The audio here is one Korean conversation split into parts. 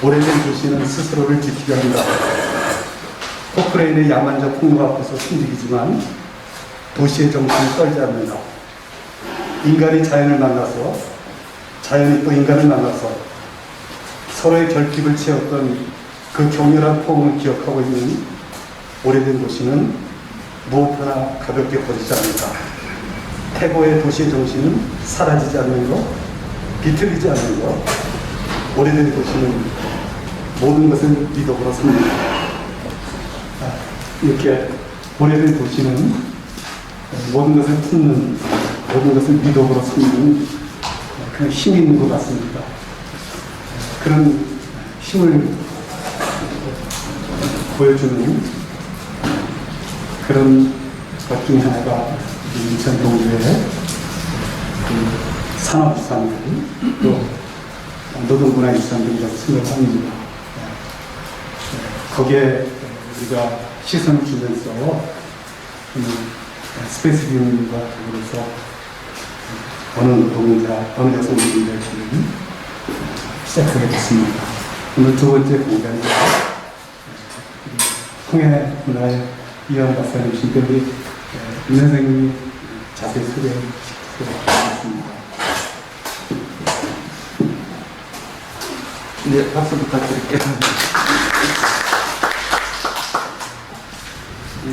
오래된 도시는 스스로를 지키려 한다. 포크레인의 야만적 폭로 앞에서 숨지기지만 도시의 정신을 떨지 않는다. 인간이 자연을 만나서 자연이 또 인간을 만나서 서로의 결핍을 채웠던 그 격렬한 포옹을 기억하고 있는 오래된 도시는 무엇 하나 가볍게 버리지 않는다. 태고의 도시의 정신은 사라지지 않는 것, 비틀리지 않는 것. 오래된 도시는 모든 것을 미덕으로 삼는다. 이렇게 오래된 도시는 모든 것을 품는, 모든 것을 미덕으로 삼는 그런 힘이 있는 것 같습니다. 그런 힘을 보여주는 그런 것 중에 하나가 인천 동구의 산업유산들, 또 노동문화유산 등이라고 생각을 합니다. 거기에 우리가 시선을 주면서 스페이스빔과 더불어서 어느 노동자, 어느 여성 노동자들은 시작하게 됐습니다. 오늘 두 번째 공간은 홍해문화의 이현 박사님이신데 우리 임 선생님이 자세히 소개해 주시도록 하겠습니다. 네, 박수 부탁드릴게요.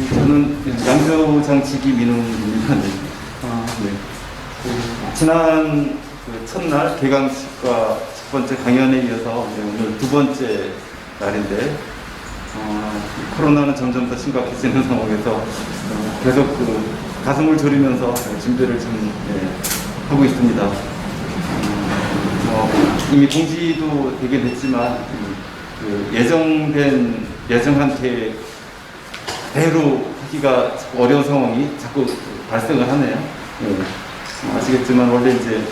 저는 양조장치기 민웅입니다. 네. 지난 첫날 개강식과 첫 번째 강연에 이어서 오늘 두 번째 날인데, 코로나는 점점 더 심각해지는 상황에서 계속 가슴을 졸이면서 준비를 좀 하고 있습니다. 이미 공지도 되게 됐지만 예정한테 대로 하기가 어려운 상황이 자꾸 발생을 하네요. 아시겠지만 원래 이제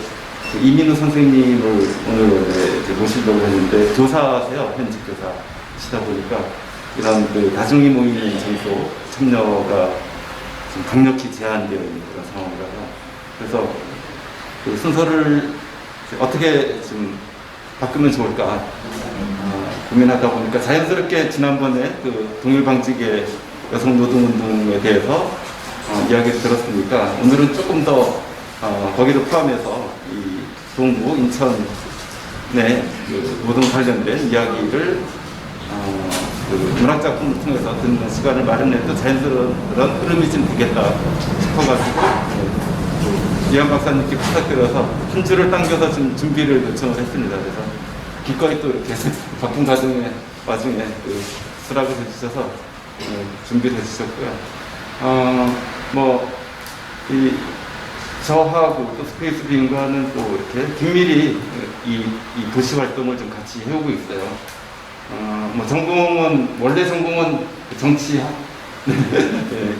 이민우 선생님을 오늘 이제 모시려고 했는데 교사세요. 현직 교사시다 보니까 이런 다중이 모이는 장소 참여가 좀 강력히 제한되어 있는 그런 상황이라서, 그래서 순서를 어떻게 좀 바꾸면 좋을까 고민하다 보니까 자연스럽게 지난번에 동일방직의 여성노동운동에 대해서 이야기를 들었으니까 오늘은 조금 더 거기도 포함해서 이 동구, 인천의 노동 관련된 이야기를 문학작품을 통해서 듣는 시간을 마련해도 자연스러운 그런 흐름이 좀 되겠다 싶어가지고 이한 박사님께 부탁드려서 한 줄을 당겨서 좀 준비를 요청을 했습니다. 그래서 기꺼이 또 이렇게 바쁜 와중에 수락을 해주셔서 준비를 해주셨고요. 저하고 또 스페이스 빙과는 또 이렇게 긴밀히 이 도시 활동을 좀 같이 해오고 있어요. 원래 전공은 정치학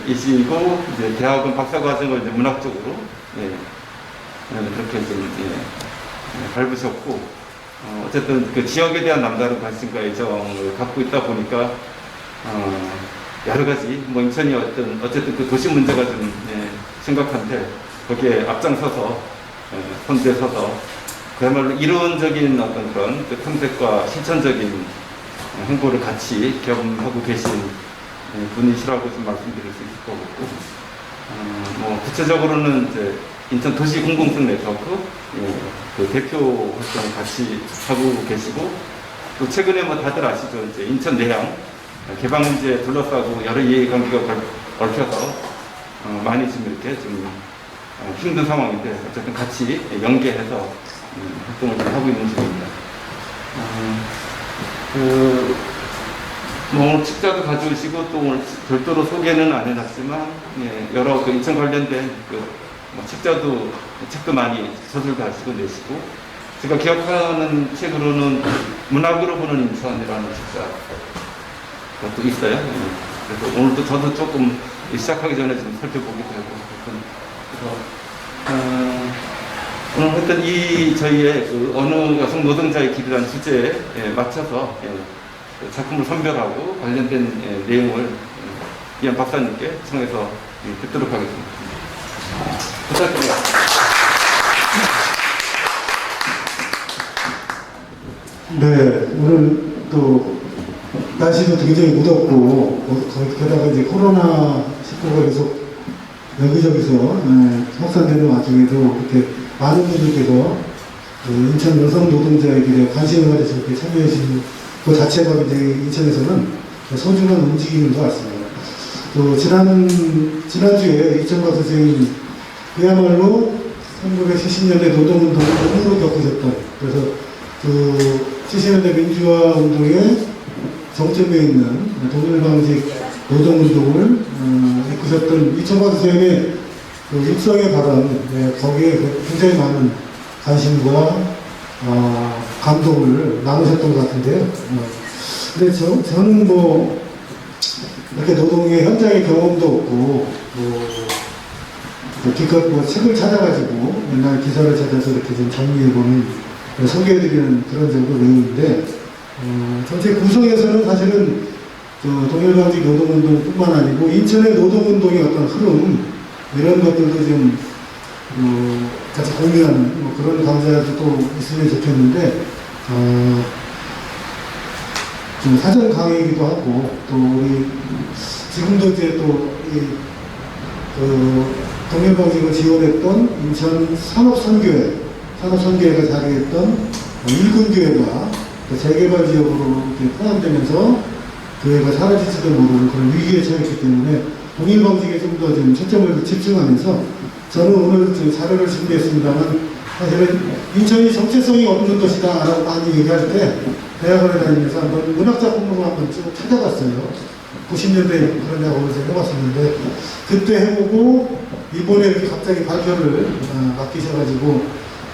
이시고, 이제 대학은 박사과정을 이제 문학 쪽으로 그렇게 좀 밟으셨고, 어쨌든 그 지역에 대한 남다른 관심과 애정을 갖고 있다 보니까 여러 가지 인천이 어쨌든 그 도시 문제가 좀 심각한데 거기에 앞장서서 선두에 서서 그야말로 이론적인 어떤 그런 탐색과 실천적인 행보를 같이 겸하고 계신 분이시라고 좀 말씀드릴 수 있을 것 같고, 구체적으로는 이제 인천 도시 공공성 네트워크 그 대표 활동을 같이 하고 계시고, 또 최근에 다들 아시죠? 이제 인천 내양 개방 문제에 둘러싸고 여러 이해관계가 얽혀서 많이 좀 이렇게 좀 힘든 상황인데 어쨌든 같이 연계해서 활동을 좀 하고 있는 중입니다. 오늘 책자도 가져오시고 또 오늘 별도로 소개는 안 해놨지만 여러 인천 관련된 책도 많이 저술도 하시고 내시고, 제가 기억하는 책으로는 문학으로 보는 인천이라는 책자가 또 있어요. 그래서 오늘도 저도 조금 시작하기 전에 좀 살펴보기도 하고, 오늘 하여튼 저희의 어느 여성 노동자의 길이라는 주제에 맞춰서 작품을 선별하고 관련된 내용을 이한 박사님께 청해서 듣도록 하겠습니다. 부탁드립니다. 네, 오늘 또 날씨도 굉장히 무덥고 게다가 이제 코로나19가 계속 여기저기서 확산되는 와중에도 이렇게 많은 분들께서 인천 여성 노동자에게 대해 관심을 가져서 이렇게 참여해 주시는 그 자체가 굉장히 인천에서는 소중한 움직임인 것 같습니다. 또 지난주에 이천박 선생님이 그야말로 1970년대 노동운동을 너무로 겪으셨던, 그래서 그 70년대 민주화 운동의 정점에 있는 동일방식 노동운동을 이끄셨던 이천박 선생님의 그 육성의 발언, 거기에 굉장히 많은 관심과 감동을 나누셨던 것 같은데요. 근데 저는 뭐 이렇게 노동의 현장의 경험도 없고 기껏 뭐 책을 찾아가지고 맨날 기사를 찾아서 이렇게 좀 정리해보는 소개해드리는 그런 정도 내용인데 전체 구성에서는 사실은 동일방식 노동운동뿐만 아니고 인천의 노동운동의 어떤 흐름 이런 것들도 좀 같이 공유하는 뭐 그런 강좌도 또 있으면 좋겠는데 좀 사전 강의이기도 하고 또 우리 지금도 이제 또 동일방식을 지원했던 인천 산업선교회가 자리했던 일군교회가 재개발 지역으로 이렇게 포함되면서 교회가 사라질지도 모르는 그런 위기에 처했기 때문에 동일방식에 좀 더 좀 초점을 집중하면서 저는 오늘 자료를 준비했습니다만 사실은 인천이 정체성이 없는 것이다 라고 많이 얘기할 때 대학원에 다니면서 한번 문학작품으로 한번 쭉 찾아봤어요. 90년대에 그런 작업을 해봤었는데 그때 해보고 이번에 이렇게 갑자기 발표를 맡기셔가지고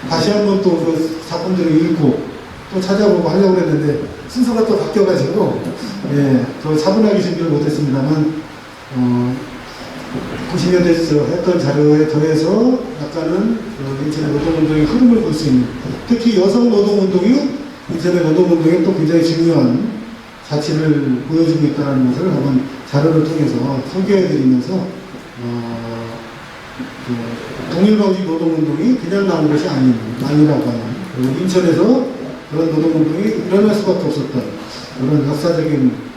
다시 한번 또 그 작품들을 읽고 또 찾아보고 하려고 했는데 순서가 또 바뀌어가지고 더 차분하게 준비를 못했습니다만 90년대에서 했던 자료에 더해서 약간은 인천의 노동운동의 흐름을 볼 수 있는, 특히 여성 노동운동이 인천의 노동운동에 또 굉장히 중요한 가치를 보여주고 있다는 것을 한번 자료를 통해서 소개해드리면서 동일방식 노동운동이 그냥 나온 것이 아니라고 하는, 그리고 인천에서 그런 노동운동이 일어날 수밖에 없었던 그런 역사적인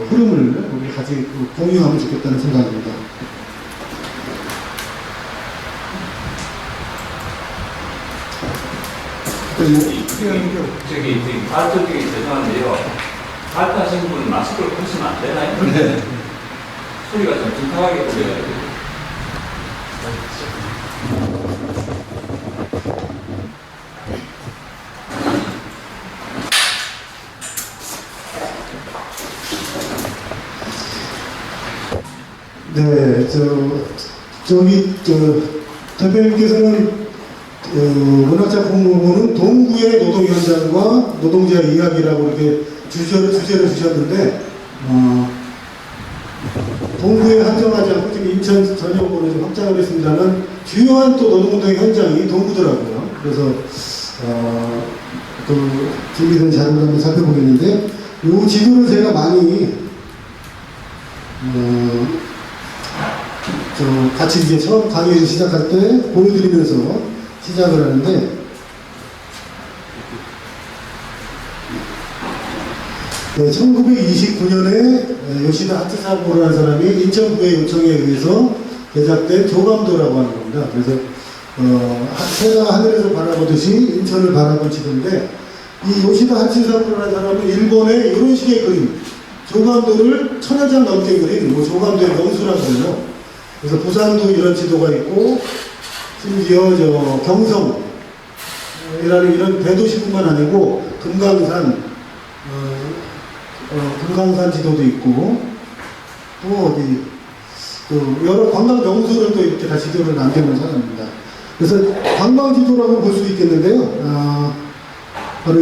흐름을 우리 같이 공유하면 좋겠다는 생각입니다. 저기 발표 중에 죄송한데요. 발표하신 분 마스크를 벗으면 안 되나요? 네. 소리가 좀 둔탁하게 들려요. 네, 대표님께서는 문학작품 부분은 동구의 노동 현장과 노동자의 이야기라고 이렇게 주제를 주셨는데, 동구에 한정하지 않고 지금 인천 전역으로 좀 확장을 했습니다만, 주요한 또 노동운동의 현장이 동구더라고요. 그래서, 준비된 자료를 한번 살펴보겠는데, 이 지도를 제가 많이, 같이 이제 처음 강의를 시작할 때 보여드리면서 시작을 하는데, 네, 1929년에 요시다 하츠사부라는 사람이 인천구의 요청에 의해서 제작된 조감도라고 하는 겁니다. 그래서 해가 하늘에서 바라보듯이 인천을 바라본 지도인데, 이 요시다 하츠사부라는 사람은 일본의 이런 식의 그림, 조감도를 1000장 넘게 그린 조감도의 명수라고 해요. 그래서 부산도 이런 지도가 있고, 심지어 경성이라는 이런 대도시뿐만 아니고 금강산 지도도 있고, 또 여러 관광 명소를 또 이렇게 다 지도를 남겨놓은 사람입니다. 그래서 관광 지도라고 볼 수 있겠는데요. 바로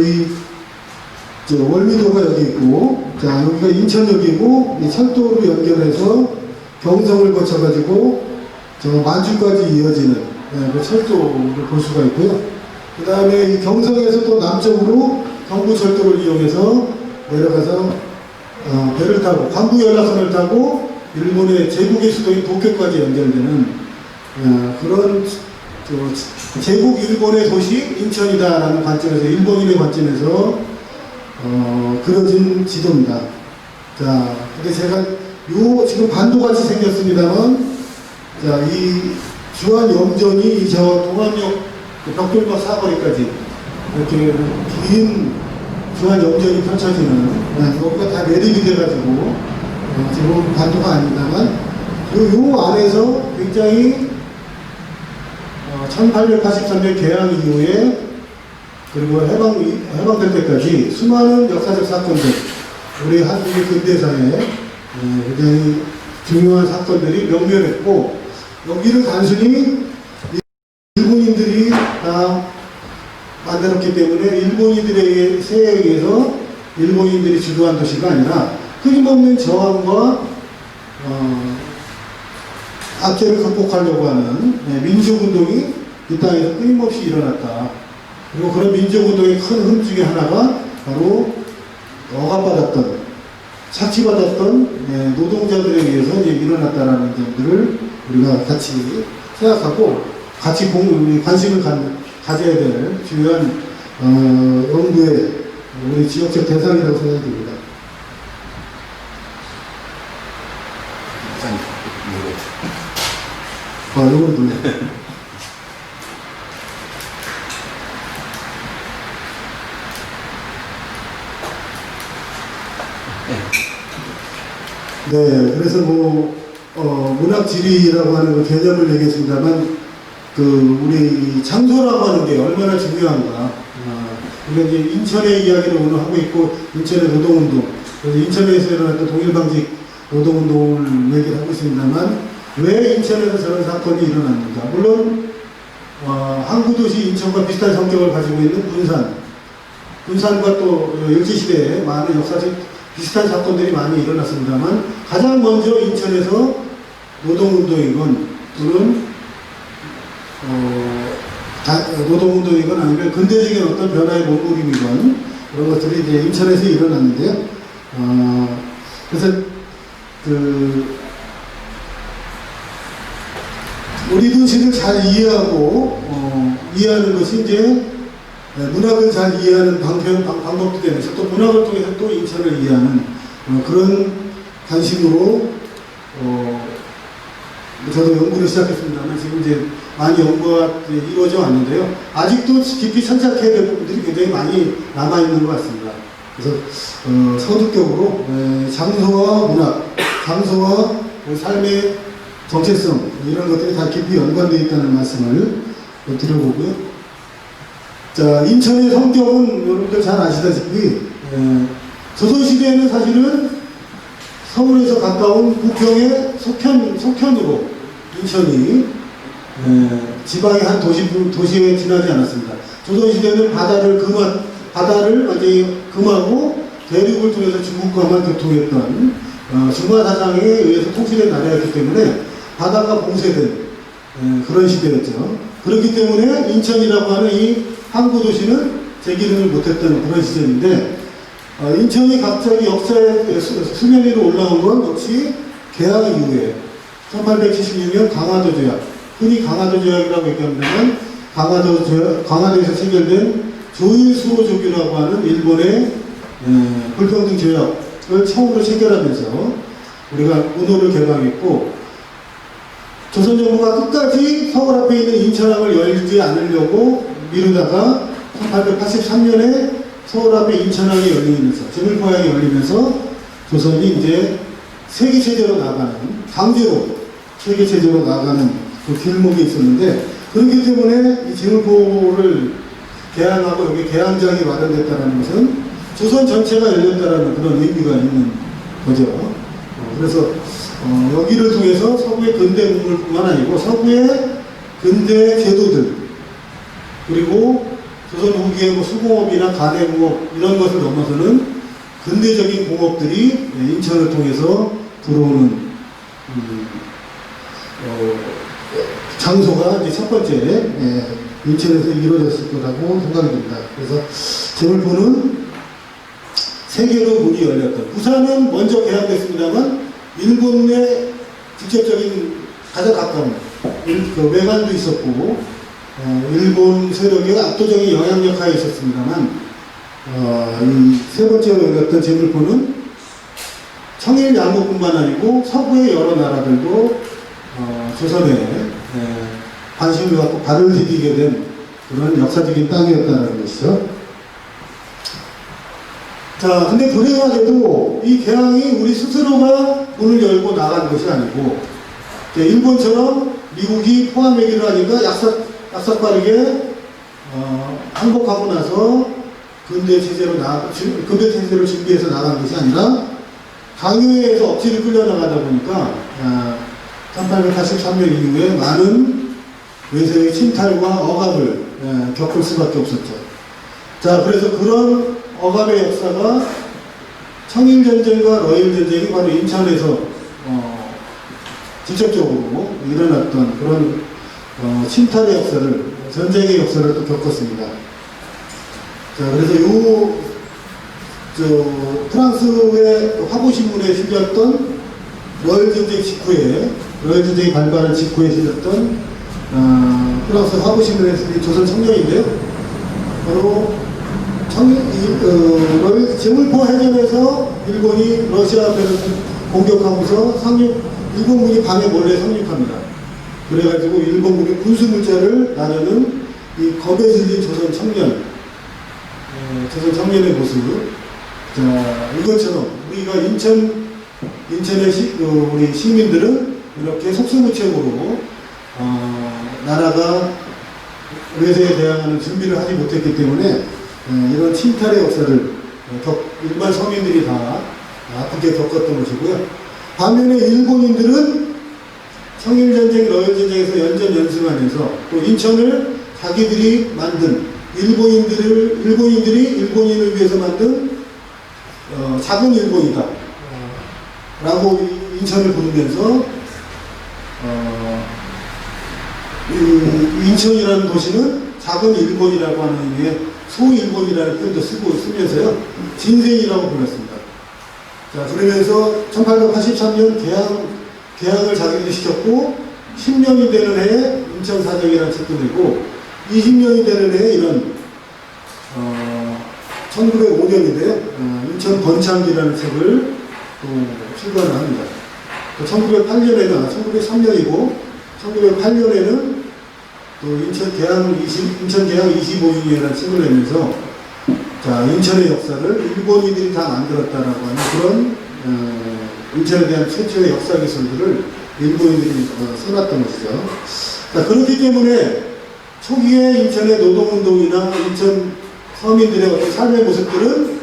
월미도가 여기 있고, 자, 여기가 인천역이고, 이 철도로 연결해서 경성을 거쳐가지고, 만주까지 이어지는 그 철도를 볼 수가 있고요. 그 다음에 이 경성에서 또 남쪽으로 경부철도를 이용해서 내려가서 배를 타고, 관부연락선을 타고 일본의 제국의 수도인 도쿄까지 연결되는 그런 제국 일본의 도시 인천이다라는 관점에서, 일본인의 관점에서 그려진 지도입니다. 자, 근데 제가 지금 반도같이 생겼습니다만, 자, 이 주한 염전이 저 동암역 벽돌막 사거리까지 이렇게 긴 주한 염전이 펼쳐지는, 여기가 다 매립이 돼가지고, 지금 반도가 아닙니다만, 요 안에서 굉장히 1883년 개항 이후에 그리고 해방될 때까지 수많은 역사적 사건들, 우리 한국의 근대사에 굉장히 중요한 사건들이 명명했고, 여기를 단순히 일본인들이 다 만들었기 때문에 일본인들의 세에 의해서 일본인들이 주도한 도시가 아니라 끊임없는 저항과 악재를 극복하려고 하는 민족운동이 이 땅에서 끊임없이 일어났다. 그리고 그런 민족운동의 큰 흠 중에 하나가 바로 억압받았던, 착취받았던 노동자들에 의해서 이제 일어났다라는 점들을 우리가 같이 생각하고 같이 관심을 가져야 될 중요한 연구의 우리 지역적 대상이라고 생각이 듭니다. 이걸 눌러. 네, 그래서 문학지리라고 하는 그 개념을 얘기했습니다만, 우리 장소라고 하는 게 얼마나 중요한가. 우리가 이제 인천의 이야기를 오늘 하고 있고, 인천의 노동운동, 그래서 인천에서 일어났던 동일방직 노동운동을 얘기를 하고 있습니다만, 왜 인천에서 저런 사건이 일어났는가. 물론, 항구도시 인천과 비슷한 성격을 가지고 있는 군산과 또 일제시대에 많은 역사적 비슷한 사건들이 많이 일어났습니다만, 가장 먼저 인천에서 노동운동이건 또는 노동운동이건 아니면 근대적인 어떤 변화의 몸부림이건 그런 것들이 이제 인천에서 일어났는데요. 그래서 우리 도시를 잘 이해하는 것이 이제 문학을 잘 이해하는 방법도 되면서 또 문학을 통해서 또 인천을 이해하는 그런 관심으로 저도 연구를 시작했습니다만 지금 이제 많이 연구가 이루어져 왔는데요. 아직도 깊이 천착해야 될 부분들이 굉장히 많이 남아있는 것 같습니다. 그래서 서두격으로 장소와 문학, 장소와 삶의 정체성 이런 것들이 다 깊이 연관되어 있다는 말씀을 드려보고요. 자, 인천의 성격은 여러분들 잘 아시다시피 조선시대에는 사실은 서울에서 가까운 부평의 속현으로 인천이 지방의 한 도시에 지나지 않았습니다. 조선시대는 바다를 완전히 금하고 대륙을 통해서 중국과만 교통했던 중화사상에 의해서 통치된 나라였기 때문에 바다가 봉쇄된 그런 시대였죠. 그렇기 때문에 인천이라고 하는 이 항구도시는 제기름을 못했던 그런 시절인데, 인천이 갑자기 역사의 수면 위로 올라온 건 역시 개항 이후에 1876년 강화도 조약, 흔히 강화도 조약이라고 얘기합니다만 강화도에서 체결된 조일수호조규라고 하는 일본의 불평등 조약을 처음으로 체결하면서 우리가 문호를 개방했고, 조선 정부가 끝까지 서울 앞에 있는 인천항을 열지 않으려고 미루다가 1883년에 서울 앞에 인천항이 열리면서, 제물포항이 열리면서 조선이 이제 세계체제로 나가는, 강제로 세계체제로 나가는 그 길목이 있었는데, 그렇기 때문에 이 제물포를 개항하고 여기 개항장이 마련됐다는 것은 조선 전체가 열렸다는 그런 의미가 있는 거죠. 그래서 여기를 통해서 서구의 근대 문물뿐만 아니고 서구의 근대 제도들, 그리고 조선 후기의 수공업이나 가내공업 이런 것을 넘어서는 근대적인 공업들이 인천을 통해서 들어오는 장소가 이제 첫 번째 인천에서 이루어졌을 거라고 생각이 듭니다. 그래서 제물포는 세계로 문이 열렸던, 부산은 먼저 개항됐습니다만 일본 내 직접적인 가장 가까운 외관도 있었고 일본 세력의 압도적인 영향력 하에 있었습니다만 이 세 번째로 열렸던 제물포는 청일 양국뿐만 아니고 서구의 여러 나라들도 조선에 관심을 갖고 발을 디디게 된 그런 역사적인 땅이었다는 것이죠. 자, 근데 불행하게도 이 개항이 우리 스스로가 문을 열고 나간 것이 아니고, 일본처럼 미국이 포함하기로 하니까 약삭빠르게 항복하고 나서 근대 체제를 준비해서 나간 것이 아니라 강요에 의해서 억지로 끌려나가다 보니까 1883년 이후에 많은 외세의 침탈과 억압을 겪을 수밖에 없었죠. 자, 그래서 그런 억압의 역사가 청일전쟁과 러일전쟁이 바로 인천에서 직접적으로 일어났던 그런 침탈의 역사를, 전쟁의 역사를 또 겪었습니다. 자, 그래서 프랑스의 화보신문에 실렸던 러일전쟁이 발발한 직후에 실렸던 프랑스 화보신문에 실린 조선 청년인데요. 바로 제물포 해전에서 일본이 러시아 배를 공격하고서 일본군이 밤에 몰래 상륙합니다. 그래가지고 일본군이 군수물자를 나누는 이 겁에 질린 조선 청년의 모습. 자, 이것처럼 우리가 인천의 우리 시민들은 이렇게 속수무책으로 나라가 외세에 대항하는 준비를 하지 못했기 때문에 이런 침탈의 역사를 일반 서민들이 다 아프게 겪었던 것이고요. 반면에 일본인들은 청일전쟁, 러일전쟁에서 연전연승하면서 또 인천을 자기들이 만든 일본인들이 일본인을 위해서 만든 작은 일본이다 라고 인천을 부르면서 인천이라는 도시는 작은 일본이라고 하는 의미의 소일본이라는 표현도 쓰면서요 진생이라고 불렀습니다. 자, 그러면서 1883년 개항을 자기들이 시켰고 10년이 되는 해에 인천사정이라는 책도 내고 20년이 되는 해에 이런 1905년인데요 인천 번창기라는 책을 또 출간을 합니다. 1903년이고 1908년에는 또 인천 개항 25주년이라는 책을 내면서 자, 인천의 역사를 일본인들이 다 만들었다라고 하는 그런 인천에 대한 최초의 역사 기술들을 일본인들이 써놨던 것이죠. 자, 그렇기 때문에 초기에 인천의 노동운동이나 인천 서민들의 어떤 삶의 모습들은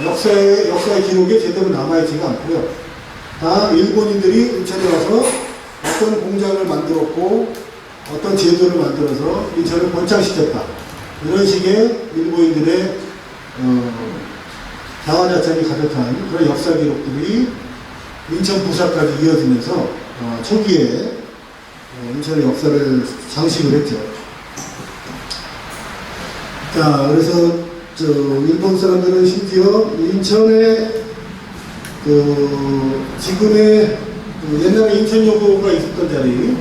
역사의 기록에 제대로 남아있지가 않고요. 다 일본인들이 인천에 와서 어떤 공장을 만들었고 어떤 제도를 만들어서 인천을 번창시켰다. 이런 식의 일본인들의 자화자찬이 가득한 그런 역사 기록들이 인천 부사까지 이어지면서 초기에 인천의 역사를 장식을 했죠. 자, 그래서 일본 사람들은 심지어 인천에 지금의 옛날에 인천여고가 있었던 자리,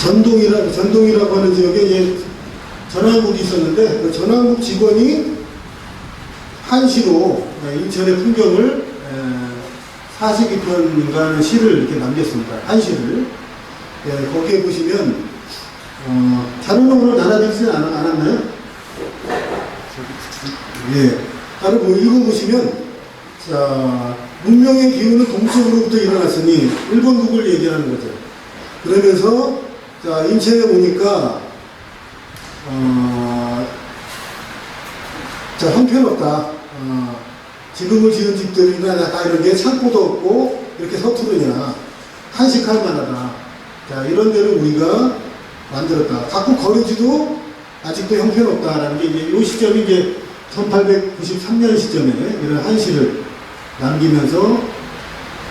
전동이라고 하는 지역에 전항국이 있었는데 그 전항국 직원이 한시로 인천의 풍경을 42편인가 시를 이렇게 남겼습니다. 한시를. 거기에 보시면 자료는 오늘 나눠드리지 않았나요? 예. 따로 읽어보시면 자, 문명의 기운은 동쪽으로부터 일어났으니 일본국을 얘기하는 거죠. 그러면서 자, 인천에 오니까 자, 형편없다. 지금을 지은 집들이나 다 이런 게 창고도 없고 이렇게 서투르냐. 한식할 만하다. 자, 이런 데를 우리가 만들었다. 갖고 거리지도 아직도 형편없다라는 게 이제 이 시점이 이제 1893년 시점에 이런 한시를 남기면서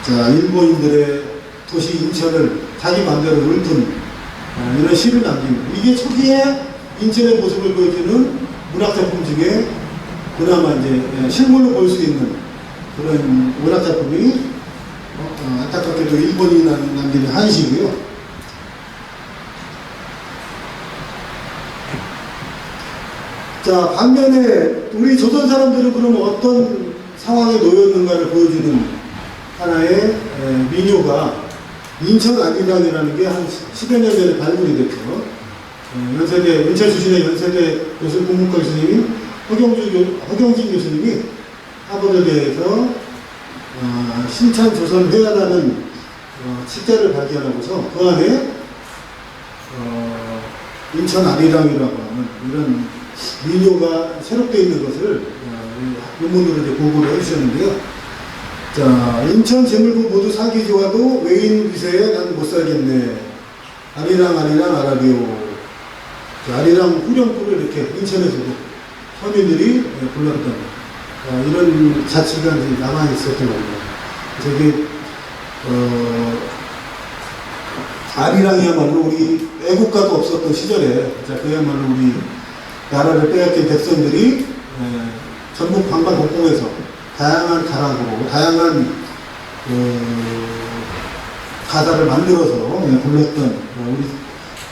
자, 일본인들의 도시 인천을 자기 마음대로 읊은 이런 시를 남깁니다. 이게 초기에 인천의 모습을 보여주는 문학작품 중에 그나마 이제 실물로 볼 수 있는 그런 문학작품이 안타깝게도 일본이 남기는 한시고요. 자, 반면에 우리 조선 사람들은 그럼 어떤 상황에 놓였는가를 보여주는 하나의 민요가 인천 아리랑이라는 게 한 10여 년 전에 발굴이 됐죠. 연세대, 인천 출신의 연세대 교수 국문과 교수님인 허경진 교수님이 하버드대에서 신찬 조선 회화라는 책자를 발견하고서 그 안에 인천 아리랑이라고 하는 이런 민요가 새롭게 있는 것을 논문으로 이제 보고를 해주셨는데요. 자, 인천 재물구 모두 사기 좋아도 외인 위세에 난 못 살겠네. 아리랑 아리랑 아라비오. 아리랑 후렴구를 이렇게 인천에서도 서민들이 불렀던 이런 자취가 이제 남아 있었던 겁니다. 저기 아리랑이야말로 우리 애국가도 없었던 시절에 자, 그야말로 우리 나라를 빼앗긴 백성들이 전국 방방곡곡에서 다양한 가락으로 다양한 가사를 만들어서 불렀던 우리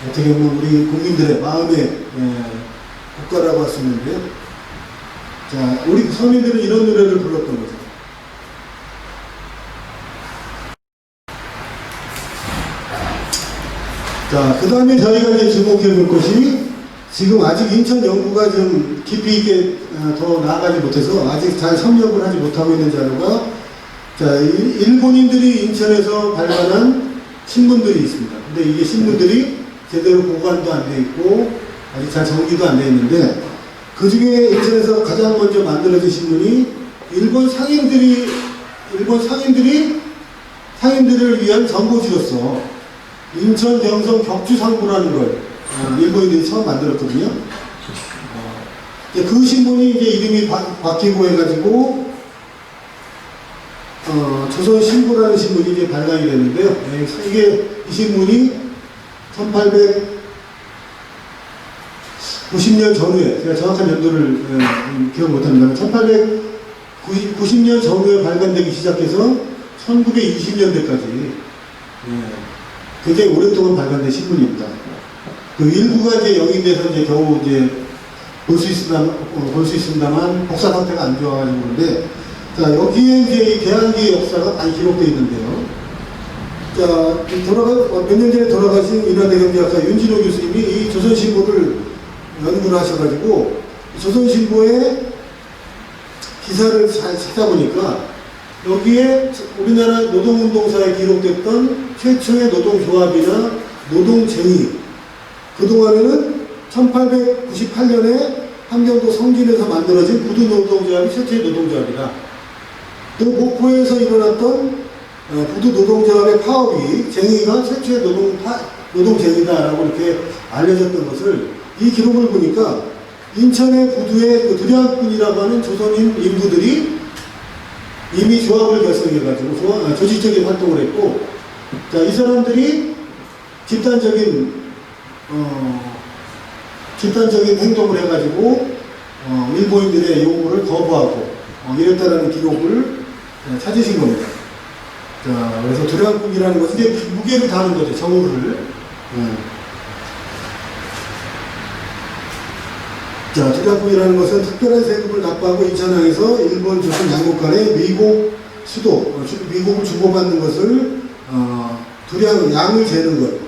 어떻게 보면 우리 국민들의 마음의 국가라고 할 수 있는데요. 자, 우리 서민들은 이런 노래를 불렀던 거죠. 자, 그 다음에 저희가 이제 주목해 볼 것이 지금 아직 인천 연구가 좀 깊이 있게 더 나아가지 못해서 아직 잘 섭렵을 하지 못하고 있는 자료가 자, 일본인들이 인천에서 발간한 신문들이 있습니다. 근데 이게 신문들이 제대로 보관도 안 돼 있고 아직 잘 정리도 안 돼 있는데 그 중에 인천에서 가장 먼저 만들어진 신문이 일본 상인들을 위한 정보지로서 인천 병성 격주상부라는 걸 일본인들이 처음 만들었거든요. 그 신문이 이제 이름이 바뀌고 해가지고 조선신보라는 신문이 이제 발간이 됐는데요. 이게 이 신문이 1890년 전후에 제가 정확한 연도를 기억 못합니다만 1890년 전후에 발간되기 시작해서 1920년대까지 굉장히 오랫동안 발간된 신문입니다. 그 일부가 이제 영인돼서 이제 겨우 이제 볼 수 있습니다만 복사 상태가 안 좋아가지고 그런데 자, 여기에 이제 이 대한기의 역사가 많이 기록되어 있는데요. 자, 몇 년 전에 돌아가신 인하대 경제학자 윤진호 교수님이 이 조선신보를 연구를 하셔가지고 조선신보의 기사를 잘 찾아보니까 여기에 우리나라 노동운동사에 기록됐던 최초의 노동조합이나 노동쟁의 그동안에는 1898년에 함경도 성진에서 만들어진 부두노동조합이 최초의 노동조합이다. 또 목포에서 일어났던 부두노동조합의 파업이 쟁의가 최초의 노동쟁의다라고 이렇게 알려졌던 것을 이 기록을 보니까 인천의 부두의 그 두량꾼이라고 하는 조선인 인부들이 이미 조합을 결성해가지고 조직적인 활동을 했고, 자, 이 사람들이 집단적인 행동을 해가지고 일본인들의 요구를 거부하고 이랬다라는 기록을 찾으신 겁니다. 자, 그래서 두량꾼이라는 것은 이제 무게를 다는 거죠, 정우를. 자, 두량꾼이라는 것은 특별한 세금을 납부하고 인천항에서 일본 조선 양국 간의 미국 수도, 미국을 주고받는 것을 양을 재는 것,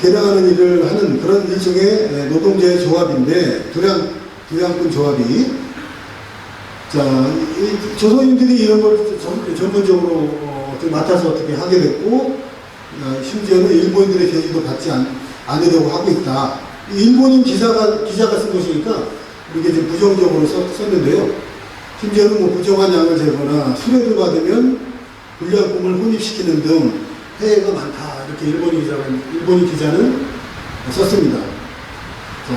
계량하는 일을 하는 그런 일종의 노동자의 조합인데, 두량꾼 조합이. 자, 조선인들이 이런 걸 전문적으로 맡아서 어떻게 하게 됐고, 심지어는 일본인들의 제지도 받지 않으려고 하고 있다. 일본인 기자가 쓴 것이니까 이렇게 좀 부정적으로 썼는데요. 심지어는 뭐 부정한 양을 재거나 수뢰를 받으면 불량품을 혼입시키는 등 해해가 많다. 이렇게 일본인 기자는 썼습니다. 자,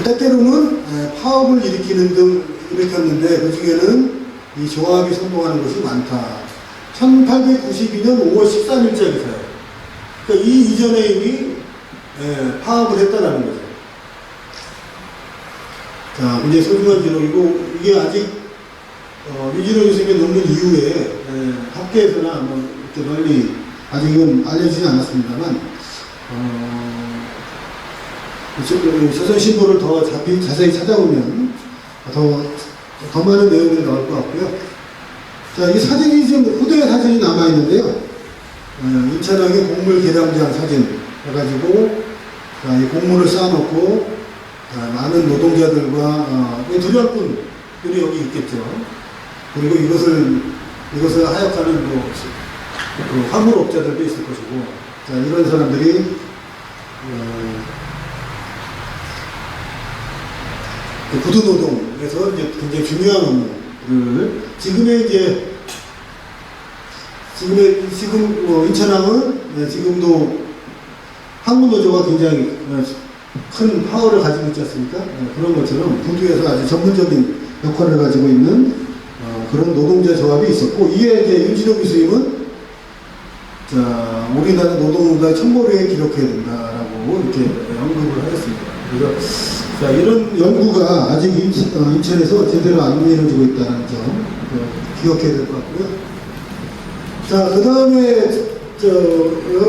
때때로는 파업을 일으켰는데 그 중에는 이 조합이 선동하는 것이 많다. 1892년 5월 13일자 기사예요. 그러니까 이 이전에 이미 파업을 했다라는 거죠. 자, 굉장히 소중한 기록이고, 이게 아직, 윤진호 교수님의 논문 이후에, 학계에서나 뭐, 이렇게 널리 아직은 알려지지 않았습니다만, 조선신보를 더 자세히 찾아보면 더 많은 내용이 나올 것 같고요. 자, 이 사진이 지금 후대 사진이 남아있는데요. 인천항의 곡물 계량장 사진 해가지고, 자, 이 곡물을 쌓아놓고, 많은 노동자들과, 두려울 분들이 여기 있겠죠. 그리고 이것을 하역하는 그 화물업자들도 있을 것이고, 자, 이런 사람들이, 구두노동에서 이제 굉장히 중요한 업무를 지금 인천항은 지금도 항구노조가 굉장히 큰 파워를 가지고 있지 않습니까? 그런 것처럼 구두에서 아주 전문적인 역할을 가지고 있는 그런 노동자 조합이 있었고, 이게 이제 윤진호 교수님은 자, 우리나라 노동운동의 첨보류에 기록해야 된다라고 이렇게 언급을 하셨습니다. 그래서 자, 이런 연구가 아직 인천에서 제대로 안 이루어지고 있다는 점 기억해야 될 것 같고요. 자, 그 다음에 여러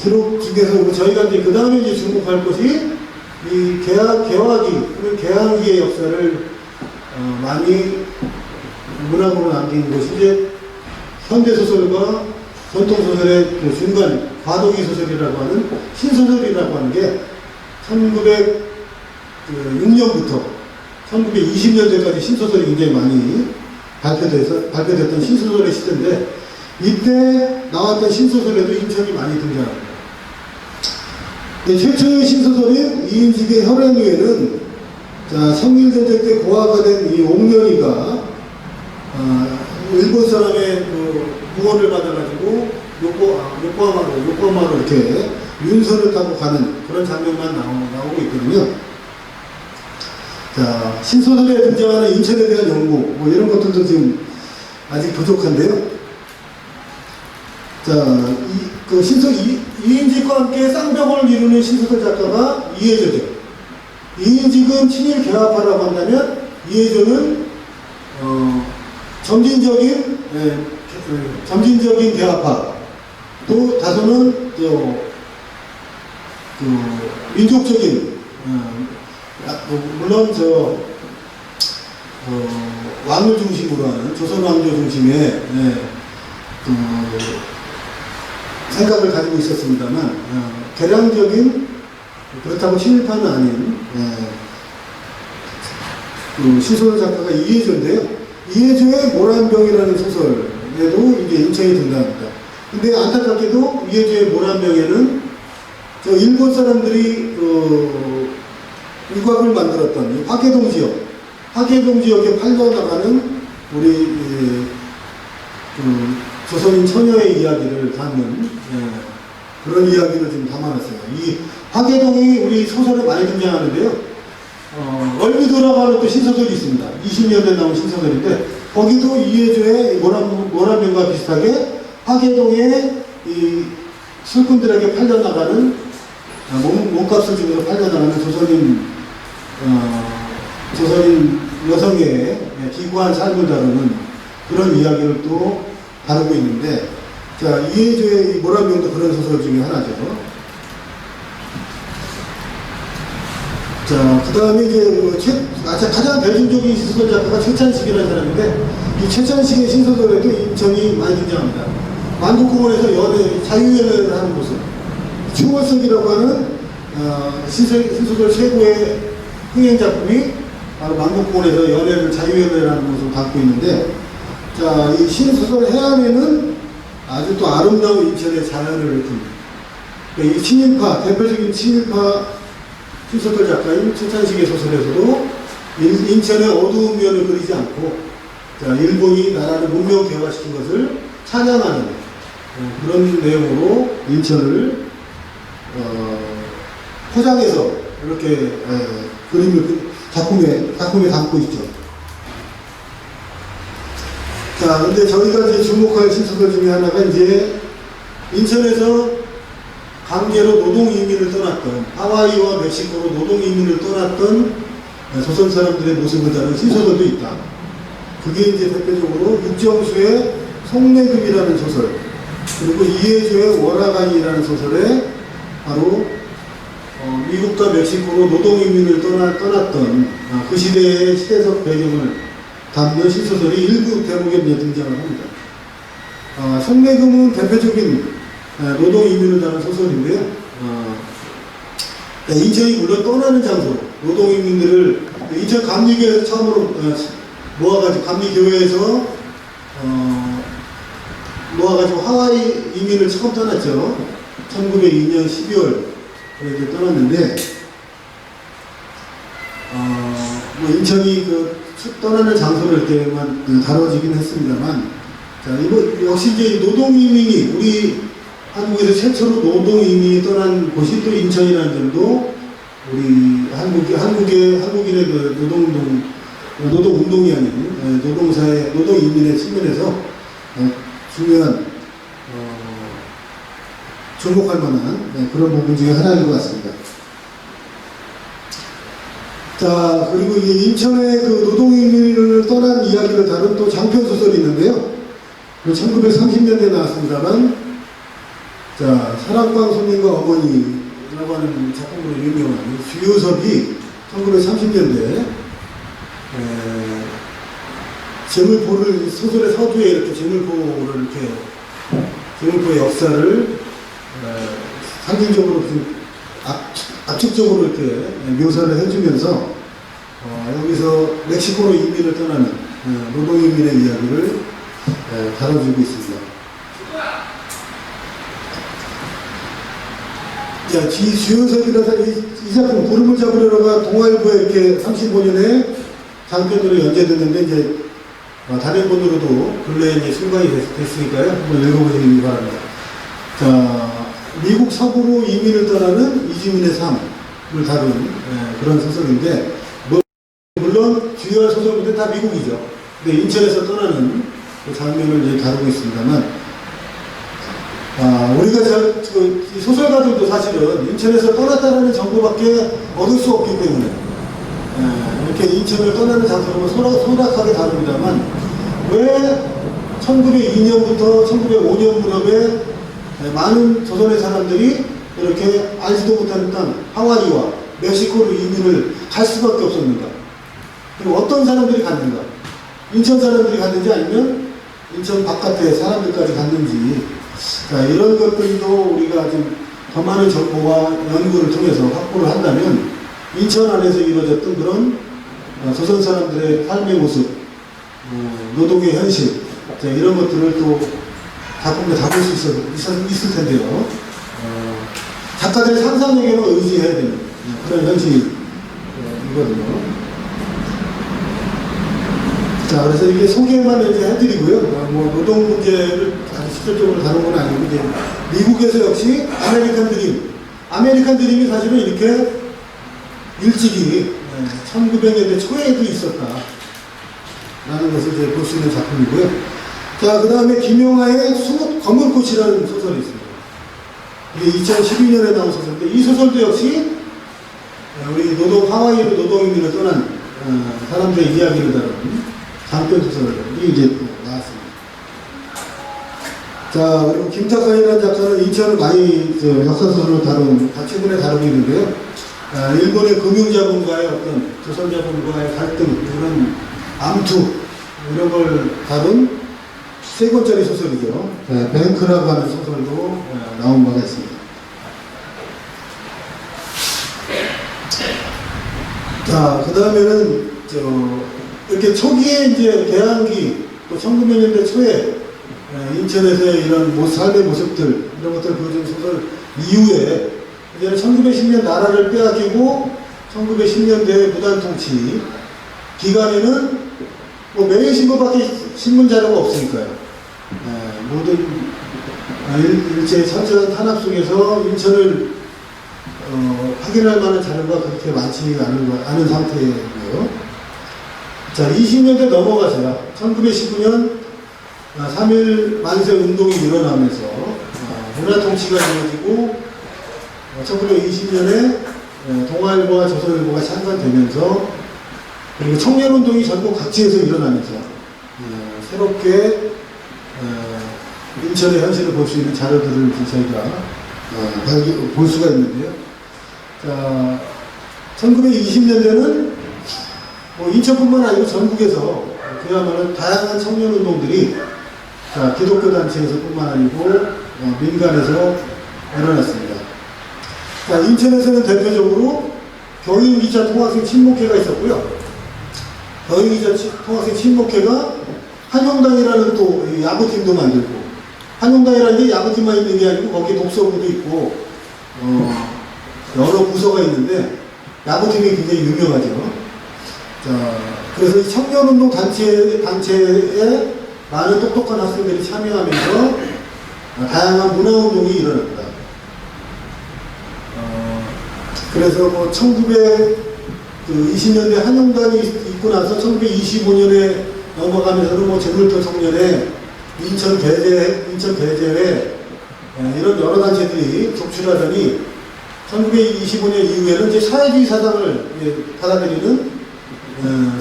기록 중에서 저희가 이제 그 다음에 이제 주목할 것이 이 개화기의 역사를 많이 문학으로 남긴 것이 이제 현대소설과 전통소설의 그 중간 과도기 소설이라고 하는 신소설이라고 하는 게 1906년부터 1920년대까지 신소설이 굉장히 많이 발표됐던 신소설의 시대인데, 이때 나왔던 신소설에도 인천이 많이 등장합니다. 최초의 신소설인 이인식의 혈행 위에는, 자, 성일대전 때 고아가 된 이 옥년이가 일본 사람의 그 구원을 받아가지고 요코하마로 이렇게 윤선을 타고 가는 그런 장면만 나오고 있거든요. 자, 신소설에 등장하는 인천에 대한 연구, 뭐 이런 것들도 지금 아직 부족한데요. 자, 이인직과 함께 쌍벽을 이루는 신소설 작가가 이혜조죠. 이인직은 친일 개화파라고 한다면, 이혜조는 점진적인 개화파, 또 다소는 민족적인, 물론 왕을 중심으로 하는 조선 왕조 중심의 생각을 가지고 있었습니다만, 개량적인, 그렇다고 친일파는 아닌 신소설 작가가 이혜조인데요. 이혜조의 모란병이라는 소설에도 이게 인천이 등장합니다. 근데 안타깝게도 이혜조의 모란병에는 일본 사람들이 일곽을 만들었던 화계동 지역에 팔려나가는 우리 조선인 처녀의 이야기를 담는 그런 이야기를 좀 담아놨어요. 이 화계동이 우리 소설에 많이 등장하는데요. 얼미도라고 하는 또 신소설이 있습니다. 20년대 나온 신소설인데, 거기도 이혜조의 모란병과 비슷하게 화계동에 이 술꾼들에게 팔려나가는, 몸값을 주면서 팔려나가는 조선인 여성의 기구한 삶을 다루는 그런 이야기를 또 다루고 있는데, 자, 이혜조의 모란병도 그런 소설 중에 하나죠. 자, 그 다음에 이제 가장 대중적인 신소설 작가가 최찬식이라는 사람인데, 이 최찬식의 신소설에도 인천이 많이 등장합니다. 만국공원에서 자유연애를 하는 모습, 추월석이라고 하는 신소설 최고의 흥행 작품이 바로 만국공원에서 자유연애를 하는 모습을 갖고 있는데, 자, 이 신소설 해안에는 아주 또 아름다운 인천의 자연을 이 친일파, 대표적인 친일파 신소설 작가인 최찬식의 소설에서도 인천의 어두운 면을 그리지 않고, 자, 일본이 나라를 문명 개화시킨 것을 찬양하는 그런 내용으로 인천을 포장해서 이렇게 작품에 담고 있죠. 자, 근데 저희가 이제 주목할 신소설 중에 하나가 이제 인천에서 강제로 노동이민을 떠났던, 하와이와 멕시코로 노동이민을 떠났던 조선 사람들의 모습을 다룬 신소설도 있다. 그게 이제 대표적으로 육정수의 송내금이라는 소설, 그리고 이혜조의 월화간이라는 소설에 바로 미국과 멕시코로 노동이민을 떠났던 그 시대의 시대적 배경을 담는 시소설이 일부 대목에 이제 등장을 합니다. 성매금은 대표적인 노동이민을 다룬 소설인데요. 인천이 물론 떠나는 장소로 노동이민들을 인천 감리교회에서 처음으로 모아가지고 감리교회에서 모아가지고 하와이 이민을 처음 떠났죠. 1902년 12월 이렇게 떠났는데 뭐 인천이 그 떠나는 장소를 이렇게만 다뤄지긴 했습니다만, 자 이거 역시 이제 노동이민이 우리 한국에서 최초로 노동이민이 떠난 곳이 또 인천이라는 점도 우리 한국인의 그 노동운동이 아닌 노동이민의 측면에서 중요한 주목할 만한 그런 부분 중에 하나인 것 같습니다. 자, 그리고 이 인천의 그 노동이민을 떠난 이야기를 다룬 또 장편 소설이 있는데요. 1930년대에 나왔습니다만, 자, 사랑방 손님과 어머니라고 하는 작품으로 유명한 주요섭이 1930년대에 재물포를 소설의 서두에 이렇게 재물포의 역사를 상징적으로 좀 압축적으로 이렇게 묘사를 해주면서 여기서 멕시코로 이민을 떠나는 노동이민의 이야기를 다뤄주고 있습니다. 자, 주요석이라서 이 작품 구름을 잡으려가 동아일보에 이렇게 35년에 장편으로 연재됐는데 이제 다른 번으로도 근래에 이제 출간이 됐으니까요. 한번 읽어보시기 바랍니다. 자, 미국 서부로 이민을 떠나는 이주민의 삶을 다룬 그런 소설인데, 물론 주요한 소설인데 다 미국이죠. 근데 인천에서 떠나는 그 장면을 이제 다루고 있습니다만, 우리가 이 소설가들도 사실은 인천에서 떠났다는 정보밖에 얻을 수 없기 때문에 이렇게 인천을 떠나는 장소를 소박하게 다룹니다만, 왜 1902년부터 1905년 무렵에 많은 조선의 사람들이 이렇게 알지도 못하는 땅 하와이와 멕시코로 이민을 갈 수밖에 없었는가? 그럼 어떤 사람들이 갔는가? 인천 사람들이 갔는지 아니면 인천 바깥에 사람들까지 갔는지, 자, 이런 것들도 우리가 좀 더 많은 정보와 연구를 통해서 확보를 한다면 인천 안에서 이루어졌던 그런 조선 사람들의 삶의 모습, 노동의 현실, 자, 이런 것들을 또 작품에 담을 수 있을 텐데요. 작가들의 상상력에만 의지해야 되는 그런 현실이거든요. 자, 그래서 이게 소개만 이제 해드리고요. 뭐 노동 문제를 아주 직접적으로 다룬 건 아니고, 이제 미국에서 역시 아메리칸 드림이 사실은 이렇게 일찍이 1900년대 초에도 있었다라는 것을 이제 볼 수 있는 작품이고요. 자, 그 다음에 김용하의 검은꽃이라는 소설이 있습니다. 이게 2012년에 나온 소설인데, 이 소설도 역시 우리 하와이로 노동이민을 떠난 사람들의 이야기를 다루는 장편 소설이 이제 나왔습니다. 자, 그리고 김탁관이라는 작가는 인천을 많이 역사소설로 최근에 다루고 있는데요. 일본의 금융자본과의 어떤 조선자본과의 갈등, 이런 암투, 이런 걸 다룬 3권짜리 소설이죠. 뱅크라고 하는 소설도 나온 바가 있습니다. 자, 그 다음에는 이렇게 초기에 이제 개항기, 또 1900년대 초에 인천에서의 이런 삶의 모습들, 이런 것들을 보여준 소설 이후에 이제는 1910년 나라를 빼앗기고 1910년대 무단통치 기간에는 뭐 매일 신문밖에 신문 자료가 없으니까요. 모든 일제의 철저한 탄압 속에서 인천을 확인할 만한 자료가 그렇게 많지 않은 상태고요. 자, 20년대 넘어가서요. 1919년 3.1 만세 운동이 일어나면서 문화통치가 이루어지고 1920년에 동아일보와 조선일보가 창간되면서, 그리고 청년운동이 전국 각지에서 일어나면서 새롭게 인천의 현실을 볼 수 있는 자료들을 저희가 볼 수가 있는데요. 자, 1920년대는 뭐 인천뿐만 아니고 전국에서 그야말로 다양한 청년운동들이 자, 기독교 단체에서뿐만 아니고 민간에서 일어났습니다. 자, 인천에서는 대표적으로 경인기차 통학생 친목회가 있었고요. 경인기차 통학생 친목회가 한영당이라는 또 야구팀도 만들고, 한영당이라는 게 야구팀만 있는 게 아니고 거기 독서부도 있고 여러 부서가 있는데 야구팀이 굉장히 유명하죠. 자, 그래서 이 청년운동 단체에 많은 똑똑한 학생들이 참여하면서 다양한 문화운동이 일어납니다. 그래서 뭐 1920년대 한영당이 있고 나서 1925년에 넘어가면서는 뭐 재물도 청년회, 인천 대제회 이런 여러 단체들이 족출하더니 1925년 이후에는 이제 사회주의 사상을 받아들이는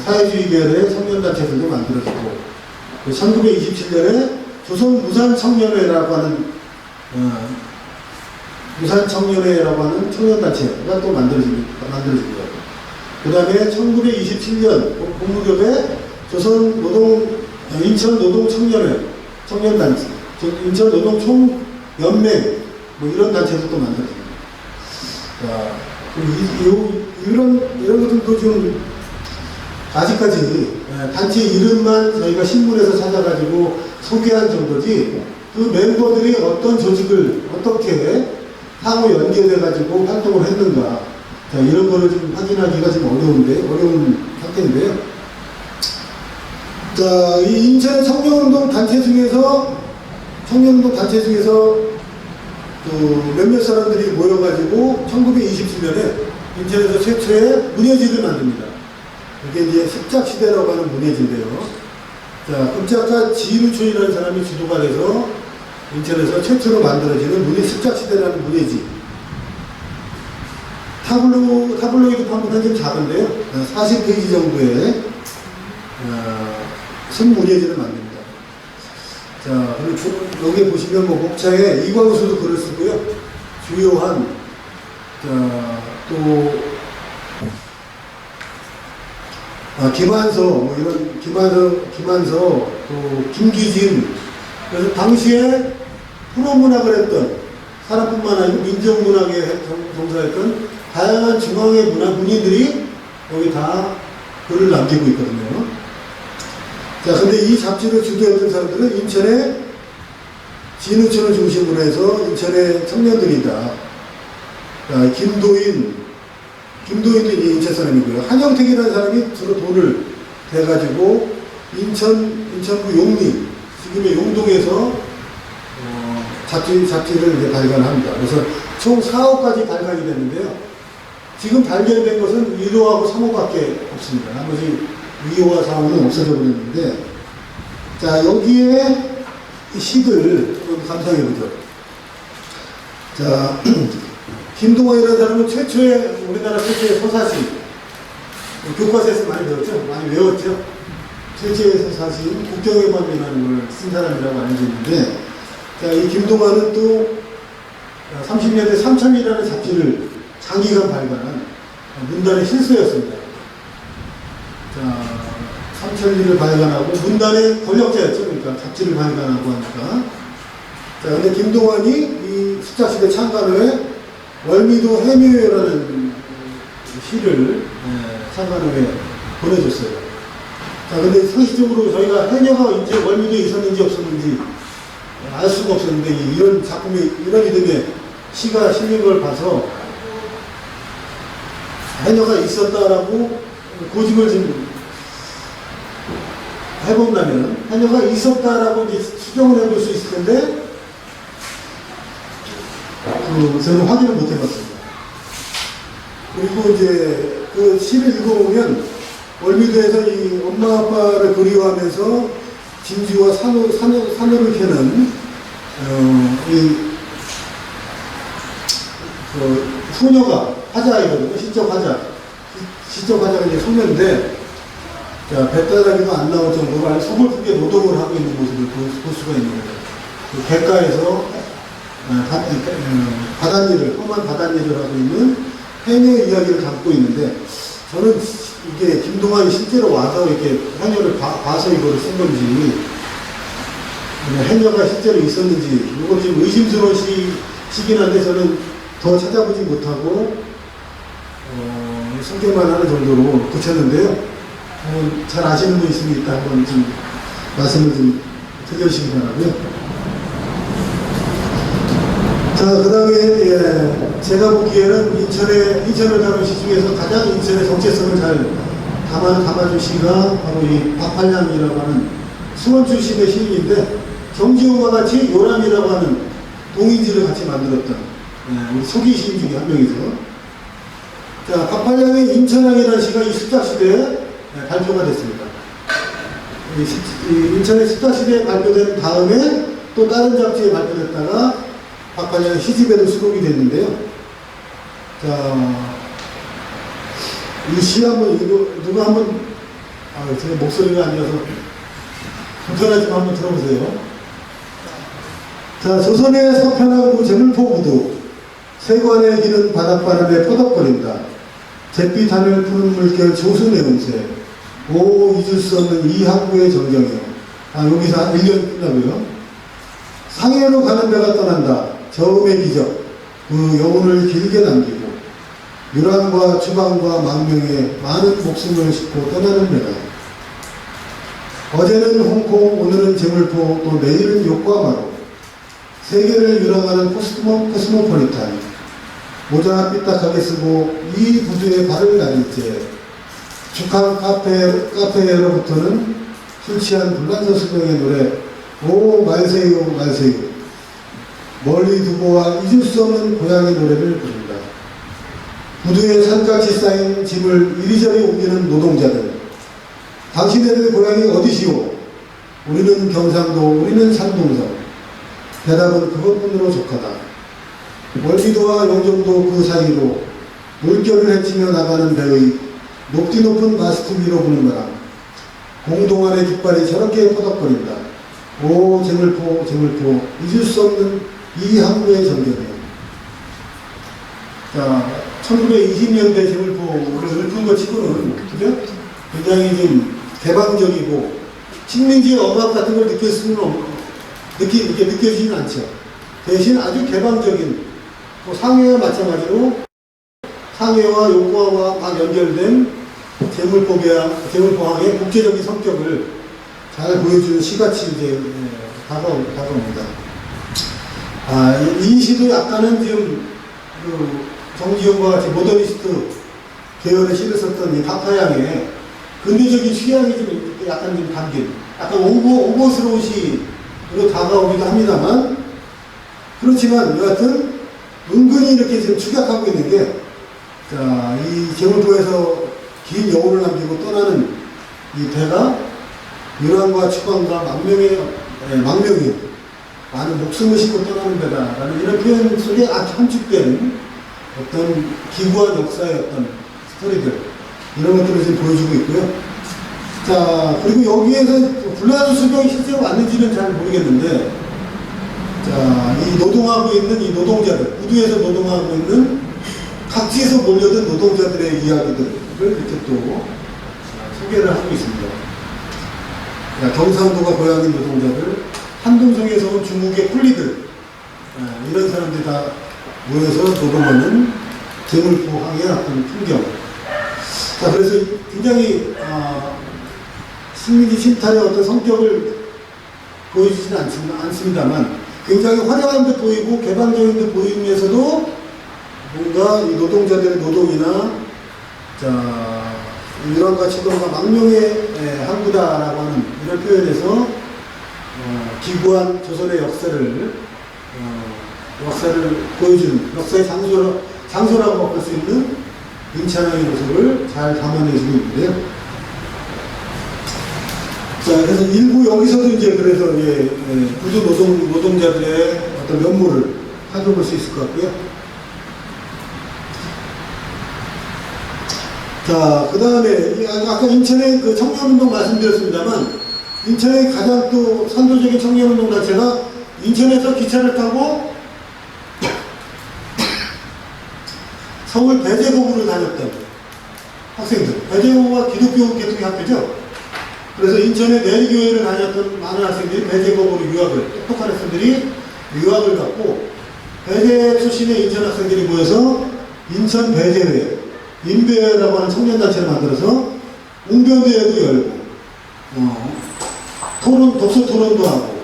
사회주의 계열의 청년단체들도 만들어지고 1927년에 조선 무산청년회라고 하는 청년단체가 또 만들어지고요. 그 다음에 1927년 공무급에 인천노동청년회, 청년단체, 인천노동총연맹 뭐 이런 단체도 또 만들어집니다. 자, 이런 것들도 좀 아직까지 단체 이름만 저희가 신문에서 찾아가지고 소개한 정도지 그 멤버들이 어떤 조직을 어떻게 상호 연계돼가지고 활동을 했는가, 자, 이런 거를 좀 확인하기가 좀 어려운 상태인데요. 자, 이 인천 청년운동 단체 중에서 그 몇몇 사람들이 모여가지고 1927년에 인천에서 최초의 문예지를 만듭니다. 이게 이제 습작시대라고 하는 문예지인데요. 자, 급작가 지루촌이라는 사람이 주도가 돼서 인천에서 최초로 만들어지는 습작시대라는 문예지. 타블로이드 판본은 좀 작은데요. 40페이지 정도의 순문예지를 만듭니다. 자, 그리고 여기 보시면 뭐 목차에 이광수도 글을 쓰고요. 주요한, 김한서, 뭐 이런, 김한서, 또 김기진. 그래서 당시에 프로문학을 했던 사람뿐만 아니고 민족문학에 종사했던 다양한 중앙의 문인들이 여기 다 글을 남기고 있거든요. 자, 근데 이 잡지를 주도했던 사람들은 인천의 진우촌을 중심으로 해서 인천의 청년들이다. 자, 김도인도 이제 인천 사람이고요. 한영택이라는 사람이 주로 돈을 대가지고 인천구 용리, 지금의 용동에서 잡지를 이제 발간합니다. 그래서 총 4호까지 발간이 됐는데요. 지금 발견된 것은 1호하고 3호밖에 없습니다. 나머지 2호와 4호는 없어져 버렸는데, 자, 여기에 이 시들 좀 감상해보죠. 자, 김동원이라는 사람은 우리나라 최초의 서사시, 교과서에서 많이 배웠죠? 많이 외웠죠? 최초의 서사시, 국경의 밤이라는 걸 쓴 사람이라고 알려져 있는데, 자, 이 김동완은 또 30년대 삼천이라는 잡지를 장기간 발간한 문단의 실소였습니다. 자, 삼천리를 발간하고 문단의 권력자였죠. 그러니까 잡지를 발간하고 하니까. 자, 근데 김동완이 이 숫자시대 창간호에 월미도 해묘라는 시를 창간호에 보내줬어요. 자, 근데 상식적으로 저희가 해녀가 이제 월미도에 있었는지 없었는지 알 수가 없었는데 이런 작품이 이런 이름의 시가 실린 걸 봐서 해녀가 있었다라고 고집을 좀 해본다면 해녀가 있었다라고 이제 수정을 해볼 수 있을 텐데 저는 확인을 못 해봤습니다. 그리고 이제 그 시를 읽어보면 월미도에서 이 엄마 아빠를 그리워하면서 진주와 산호를 캐는 소녀가 화자이거든요. 시적 화자가 이제 소녀인데, 자, 배따라기도 안 나올 정도로 아주 서글프게 노동을 하고 있는 모습을 볼 수가 있는 거죠. 그 갯가에서 험한 바닷일을 하고 있는 해녀 이야기를 담고 있는데, 저는 이게 김동완이 실제로 와서 이렇게 해녀를 봐서 이거를 쓴 건지, 해녀가 실제로 있었는지, 이거 지금 의심스러운 시긴 한데, 저는 더 찾아보지 못하고, 소개만 하는 정도로 붙였는데요. 잘 아시는 분 있으면 이따 한번 좀 말씀을 좀 드려주시기 바라고요. 자, 그 다음에, 제가 보기에는 인천을 다루신 중에서 가장 인천의 정체성을 잘 담아준 시가 바로 이 박팔량이라고 하는 수원 출신의 시인인데, 정지용과 같이 요람이라고 하는 동인지를 같이 만들었던, 우리 소기 시인 중에 한 명이죠. 자, 박팔량의 인천항이라는 시가 이 습작시대에 발표가 됐습니다. 인천의 습작시대에 발표된 다음에 또 다른 잡지에 발표됐다가 박팔량의 시집에도 수록이 됐는데요. 자, 이 시 한번 누가 한번, 제 목소리가 아니어서 불편하지만 한번 들어보세요. 자, 조선의 서편하고 제물포 구두, 세관의 길은 바닷바람에 퍼덕거린다. 잿빛 하늘 푸른 물결 조순의 음색, 오 잊을 수 없는 이 항구의 정경이요. 여기서 1년 끝나고요. 상해로 가는 배가 떠난다. 저음의 기적, 그 여운을 길게 남기고 유람과 주방과 망명에 많은 목숨을 싣고 떠나는 배가, 어제는 홍콩, 오늘은 제물포, 또 내일은 요코하마로 세계를 유랑하는 코스모폴리탄, 모자 삐딱하게 쓰고 이 부두에 발을 나릴 때 축한 카페로부터는 술 취한 불란서 수명의 노래, 오 말세요 말세요, 멀리 두고와 잊을 수 없는 고향의 노래를 부른다. 부두에 산같이 쌓인 짐을 이리저리 옮기는 노동자들, 당신네들 고향이 어디시오? 우리는 경상도, 우리는 산동성. 대답은 그것뿐으로 족하다. 월미도와 영종도 그 사이로 물결을 헤치며 나가는 배의 높디 높은 마스트 위로 부는 바람, 공동안의 깃발이 저렇게 퍼덕거린다. 오 제물포 제물포, 잊을 수 없는 이 항구의 전경이요. 자, 1920년대 제물포를 읊은 것 치고는, 그죠? 굉장히 좀 개방적이고 식민지의 억압 같은 걸 이렇게 느껴지진 않죠. 대신 아주 개방적인, 상해와 마찬가지로 상해와 요코하마와 막 연결된 제물포항의 국제적인 성격을 잘 보여주는 시같이 이제 다가옵니다. 이 시도 약간은 지금 정지용과 같이 모더니스트 계열의 시를 썼던 이 박하양의 근대적인 취향이 좀 약간 좀 담긴, 약간 오버스러운 시로 다가오기도 합니다만, 그렇지만 여하튼 은근히 이렇게 지금 축약하고 있는 게, 자, 이 제물포에서 긴 여운을 남기고 떠나는 이 배가 유랑과 추방과 망명이 많은 목숨을 싣고 떠나는 배다라는 이런 표현 속에 아주 함축된 어떤 기구한 역사의 어떤 스토리들, 이런 것들을 지금 보여주고 있고요. 자, 그리고 여기에서 불란서 수병이 실제로 왔는지는 잘 모르겠는데, 자, 이 노동하고 있는 이 노동자들, 부두에서 노동하고 있는 각지에서 몰려든 노동자들의 이야기들을 이렇게 또 소개를 하고 있습니다. 자, 경상도가 고향인 노동자들, 한동성에서 온 중국의 쿨리들, 이런 사람들이 다 모여서 노동하는 제물포항의 어떤 풍경. 자, 그래서 굉장히 식민지 침탈의 어떤 성격을 보여주지는 않습니다만, 굉장히 화려한 듯 보이고 개방적인 듯 보이면서도 뭔가 이 노동자들의 노동이나, 자, 유랑과 추방과 망명의 항구다라고 하는 이런 표현에서 기구한 조선의 역사를 보여주는, 역사의 장소라고 볼 수 있는 인천항의 모습을 잘 담아내주고 있는데요. 자, 그래서 일부 여기서도 이제 그래서 부두 노동자들의 어떤 면모를 살펴볼 수 있을 것 같고요. 자, 그 다음에 아까 인천의 그 청년운동 말씀드렸습니다만, 인천의 가장 또 선도적인 청년운동 자체가 인천에서 기차를 타고 서울 배재고구를 다녔던 학생들, 배재고구가 기독교 계통의 학교죠. 그래서 인천의 내리교회를 다녔던 많은 학생들이 배재고구로 유학을, 똑똑한 학생들이 유학을 갔고, 배재 출신의 인천 학생들이 모여서 인천 배재회, 인배회라고 하는 청년단체를 만들어서 웅변대회도 열고, 독서 토론도 하고,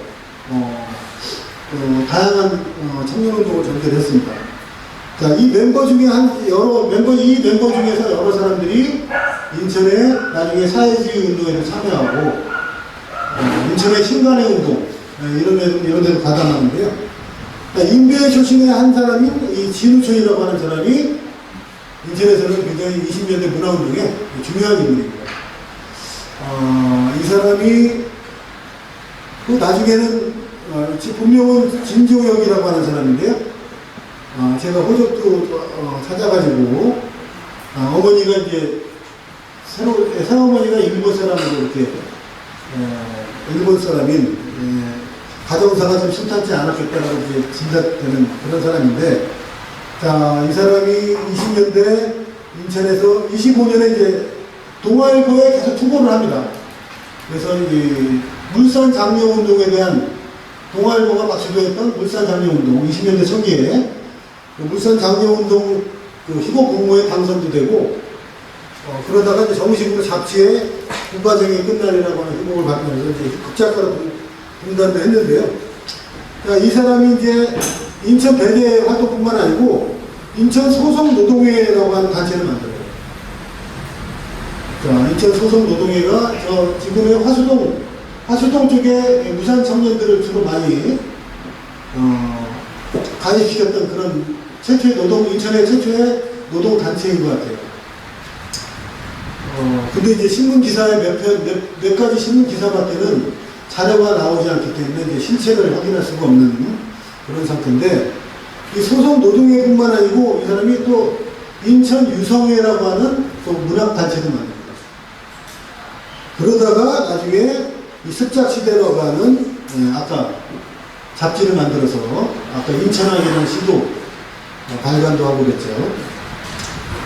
다양한 청년운동을 전개했습니다. 자, 이 멤버 중에 이 멤버 중에서 여러 사람들이 인천의 나중에 사회주의 운동에도 참여하고, 인천의 신간의 운동, 이런 데도 가담하는데요. 인배 출신의 한 사람인 이 진우천이라고 하는 사람이 인천에서는 굉장히 20년대 문화운동에 중요한 인물입니다. 이 사람이 또 나중에는 본명은 진조혁이라고 하는 사람인데요. 제가 호적도 찾아가지고 어머니가 이제 새어머니가 일본 사람으로 이렇게 일본 사람인 가정사가 좀 순탄치 않았겠다라고 이제 짐작되는 그런 사람인데, 자, 이 사람이 20년대 인천에서 25년에 이제 동아일보에 계속 투고를 합니다. 그래서 이 물산 장려 운동에 대한 동아일보가 막 주도했던 물산 장려 운동 20년대 초기에 그 물산 장려 운동 그 희곡 공모에 당선도 되고, 그러다가 이제 정식으로 잡지에 국가정이 끝날이라고 하는 희곡을 발표해서 이제 극작가로 분단도 했는데요. 자, 이 사람이 이제 인천 배재 활동뿐만 아니고 인천 소속 노동회라고 하는 단체를 만들어요. 자, 인천 소속 노동회가 저 지금의 화수동 쪽에 무산 청년들을 주로 많이 가입시켰던 그런 인천의 최초의 노동 단체인 것 같아요. 근데 이제 신문 기사에 몇 가지 신문 기사밖에는 자료가 나오지 않기 때문에 이제 실체를 확인할 수가 없는 그런 상태인데, 이 소속 노동회뿐만 아니고 이 사람이 또 인천 유성회라고 하는 또 문학단체도 만듭니다. 그러다가 나중에 이 습작시대라고 하는 아까 잡지를 만들어서 아까 인천학이라는 시도 발간도 하고 그랬죠.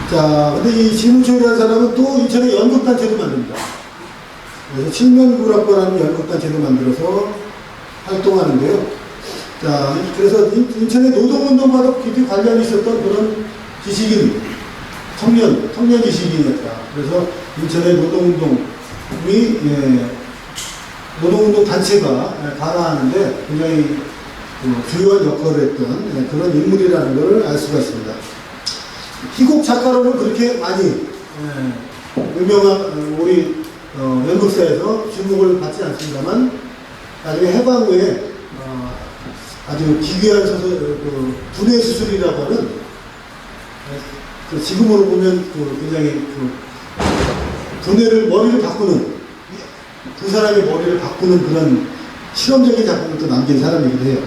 자, 근데 이 진우철이라는 사람은 또 인천의 연극단체도 만듭니다. 그래서 칠면구락과라는 연극단체도 만들어서 활동하는데요. 자, 그래서 인천의 노동운동과도 깊이 관련이 있었던 그런 지식인, 청년 지식인이었다. 그래서 인천의 노동운동 단체가 관화하는데 굉장히 주요한 역할을 했던 그런 인물이라는 것을 알 수가 있습니다. 희곡 작가로는 그렇게 많이 유명한 우리 연극사에서 주목을 받지 않습니다만, 나중에 해방 후에 아주 기괴한 분해 수술이라고 하는 지금으로 보면 굉장히 머리를 바꾸는, 두 사람의 머리를 바꾸는 그런 실험적인 작품을 또 남긴 사람이기도 해요.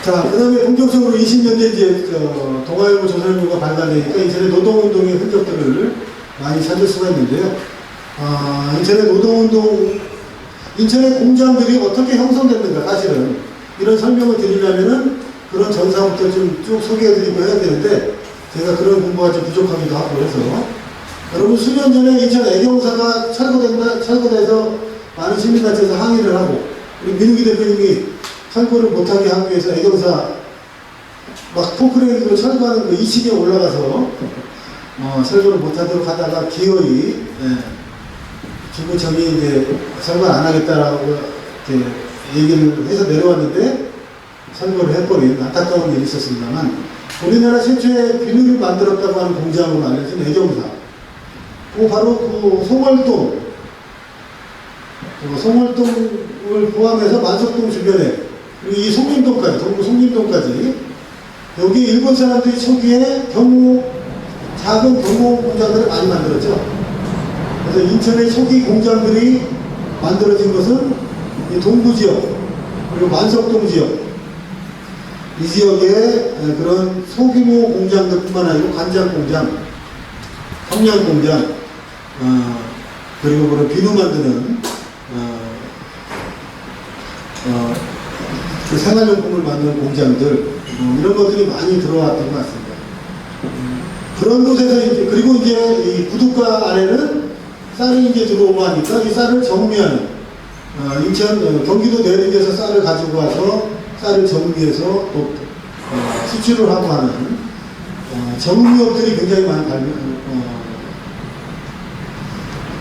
자, 그 다음에 본격적으로 20년대 이제 동아일보 조선일보가 발간되니까 인천의 노동운동의 흔적들을 많이 찾을 수가 있는데요. 인천의 공장들이 어떻게 형성됐는가, 사실은 이런 설명을 드리려면은 그런 전사부터 좀 쭉 소개해드리고 해야 되는데, 제가 그런 공부가 좀 부족하기도 하고 해서, 여러분 수년 전에 인천 애경사가 철거돼서 많은 시민단체에서 항의를 하고, 우리 민욱이 대표님이 철거를 못하게 하기 위해서 애경사 막 포크레인으로 철거하는 그 2층에 올라가서 철거를 못하도록 하다가 기어이 기구청이 이제 철거 안 하겠다라고 이렇게 얘기를 해서 내려왔는데 철거를 해버린 안타까운 일이 있었습니다만, 우리나라 최초의 비누를 만들었다고 하는 공장으로 알려진 애경사, 바로 그 송월동을 포함해서 만석동 주변에, 그리고 이 송림동까지, 동구 송림동까지, 여기 일본 사람들이 초기에 작은 경호 공장들을 많이 만들었죠. 그래서 인천의 초기 공장들이 만들어진 것은 이 동구 지역, 그리고 만석동 지역, 이 지역에 그런 소규모 공장들뿐만 아니고 간장 공장, 성냥 공장, 그리고 그런 비누 만드는 그 생활용품을 만드는 공장들 이런 것들이 많이 들어왔던 것 같습니다. 그런 곳에서 이제 그리고 이제 이 구두가 안에는 쌀이 이제 들어오고 하니까 이 쌀을 정리하는 인천 경기도 내륙에서 쌀을 가지고 와서 쌀을 정리해서 또 수출을 하고 하는 정리업들이 굉장히 많이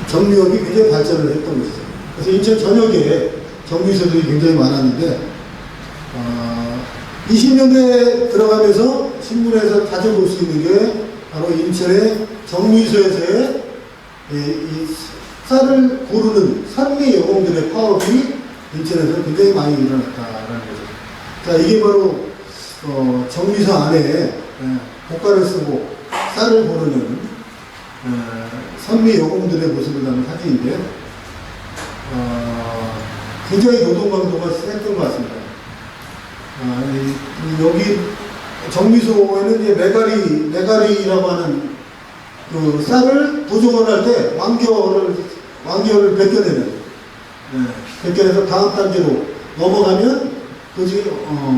정리업이 굉장히 발전을 했던 것이죠. 그래서 인천 전역에 정리소들이 굉장히 많았는데 20년대에 들어가면서 신문에서 자주 볼 수 있는 게 바로 인천의 정리소에서의 이 쌀을 고르는 산미 여공들의 파업이 인천에서 굉장히 많이 일어났다라는 거죠. 자, 이게 바로 정리소 안에 고가를 쓰고 쌀을 고르는 산미 여공들의 모습을 담은 사진인데요. 굉장히 노동 강도가 심했던 것 같습니다. 여기 정미소에는 이제 메가리라고 하는 그 쌀을 도정을 할 때 완결을 벗겨내는, 벗겨내서 다음 단계로 넘어가면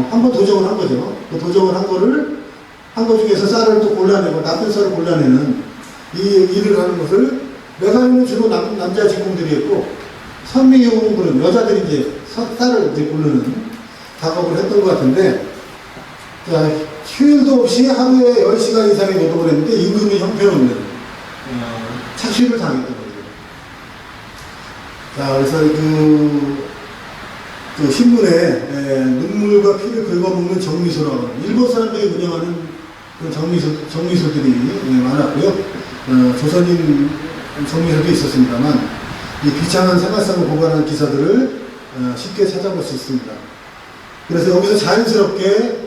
한 번 도정을 한 거죠. 그 도정을 한 거 중에서 쌀을 또 골라내고 나쁜 쌀을 골라내는 이 일을 하는 것을 메가리는 주로 남자 직공들이 했고 선미용들은 여자들이 이제 쌀을 이제 고르는 작업을 했던 것 같은데, 자, 휴일도 없이 하루에 10시간 이상의 노동을 했는데 임금이 형편없는 착취를 당했던 거죠. 자, 그래서 그 신문에 눈물과 피를 긁어먹는 정미소라고 하는 일본 사람들이 운영하는 그 정미소들이 많았고요. 조선인 정미소도 있었습니다만 이 비참한 생활상을 보관하는 기사들을 쉽게 찾아볼 수 있습니다. 그래서 여기서 자연스럽게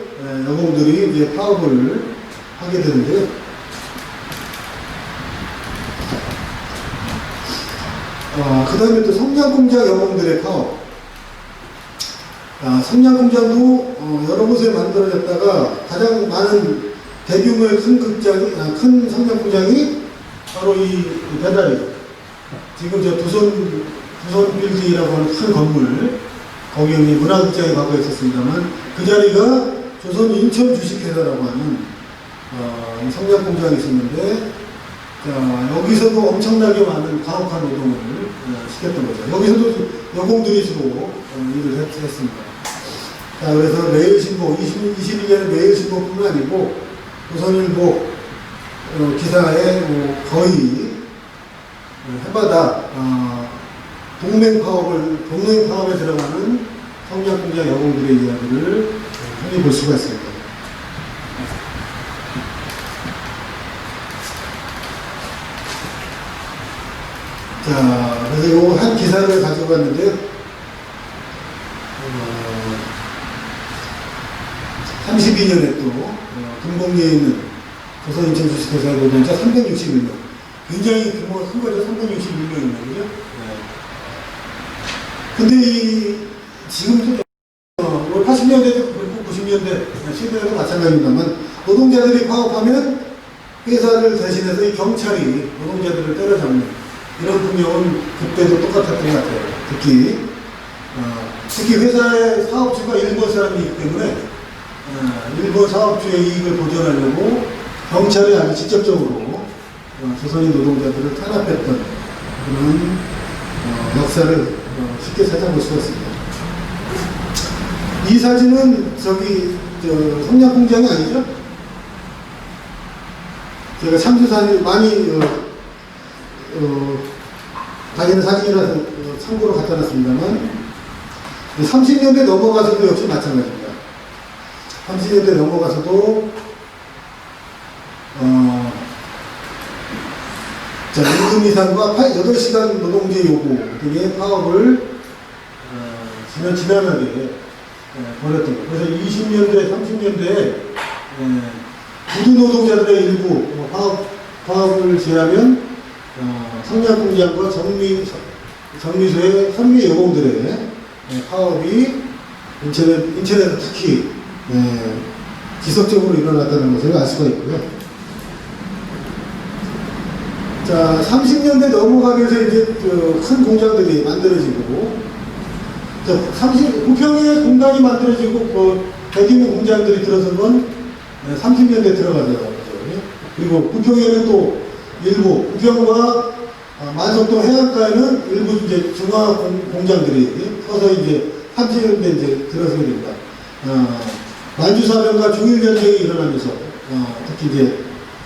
여공들이 이제 파업을 하게 되는데요. 그 다음에 또 성냥공장 여공들의 파업. 성냥공장도 여러 곳에 만들어졌다가 가장 많은 대규모의 큰 성냥공장이 바로 이 배달이. 지금 저 두손 빌딩이라고 하는 큰 건물, 거기 문화극장이 과거에 있었습니다만 그 자리가 조선 인천 주식회사라고 하는 성냥공장이 있었는데, 자, 여기서도 엄청나게 많은 가혹한 노동을 시켰던 거죠. 여기서도 여공들이 주로 일을 했습니다. 자, 그래서 매일신보, 21년에 매일신보뿐만 아니고 조선일보 기사에 거의 해마다 동맹파업에 들어가는 성냥공장 여공들의 이야기를 흔히 볼 수가 있습니다. 자, 그래서 요 한 기사를 가지고 왔는데요. 32년에 또 금곡리에 있는 조선 인천 주식회사 노동자 361명. 굉장히 규모가 큰 거죠. 361명이면, 그죠? 근데 지금도 80년대도 그렇고 90년대 시대에도 마찬가지입니다만 노동자들이 파업하면 회사를 대신해서 이 경찰이 노동자들을 때려잡는 이런 분명은 그때도 똑같았던 것 같아요. 특히 회사의 사업주가 일본 사람이기 때문에 일본 사업주의 이익을 보존하려고 경찰이 아주 직접적으로 조선인 노동자들을 탄압했던 그런 역사를 쉽게 찾아볼 수가 있습니다. 이 사진은 성냥공장이 아니죠? 제가 참조사진 많이 다니는 사진이라서 참고로 갖다 놨습니다만 30년대 넘어가서도 역시 마찬가지입니다. 30년대 넘어가서도 임금 이상과 8시간 노동제 요구 등의 파업을 지난하게 벌였던 거예요. 그래서 20년대, 30년대에 구두 노동자들의 일부 파업을 제하면 성냥공장과 정미소의 선미 여공들의 파업이 인천에서 특히 지속적으로 일어났다는 것을 알 수가 있고요. 자, 30년대 넘어가면서 이제 큰 공장들이 만들어지고, 부평에 공단이 만들어지고 그 대규모 공장들이 들어선 건 30년대 들어가더라고요. 그리고 부평에는 또 일부 부평과 만석동 해안가에는 일부 이제 중화 공장들이 커서 이제 30년대 이제 들어서게 됩니다. 만주사변과 중일전쟁이 일어나면서 특히 이제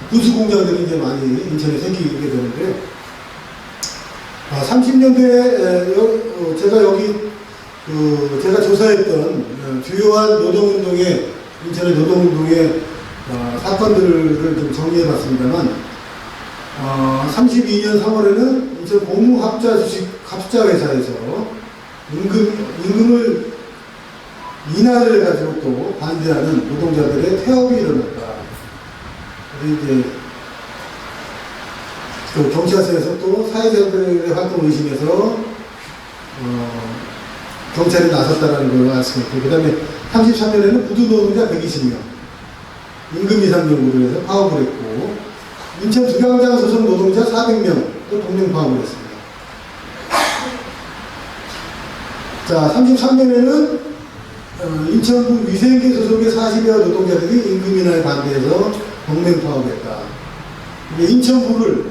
군수 공장들이 이제 많이 인천에 생기게 되는데 30년대에 제가 여기 제가 조사했던 주요한 노동운동의 인천의 노동운동의 사건들을 좀 정리해봤습니다만 32년 3월에는 인천 고무합자 주식 합자회사에서 임금을 인하를 가지고 또 반대하는 노동자들의 태업이 일어났다. 그리고 이제 또 경찰서에서 또 사회자들의 활동 의심에서 경찰이 나섰다는 걸 알 수가 있고, 그 다음에 33년에는 부두노동자 120명, 임금 이상 요구를 해서 파업을 했고, 인천 두강장 소속 노동자 400명 또 동맹 파업을 했습니다. 자, 33년에는 인천구 위생계 소속의 40여 노동자들이 임금 인하에 반대해서 동맹 파업했다. 인천구를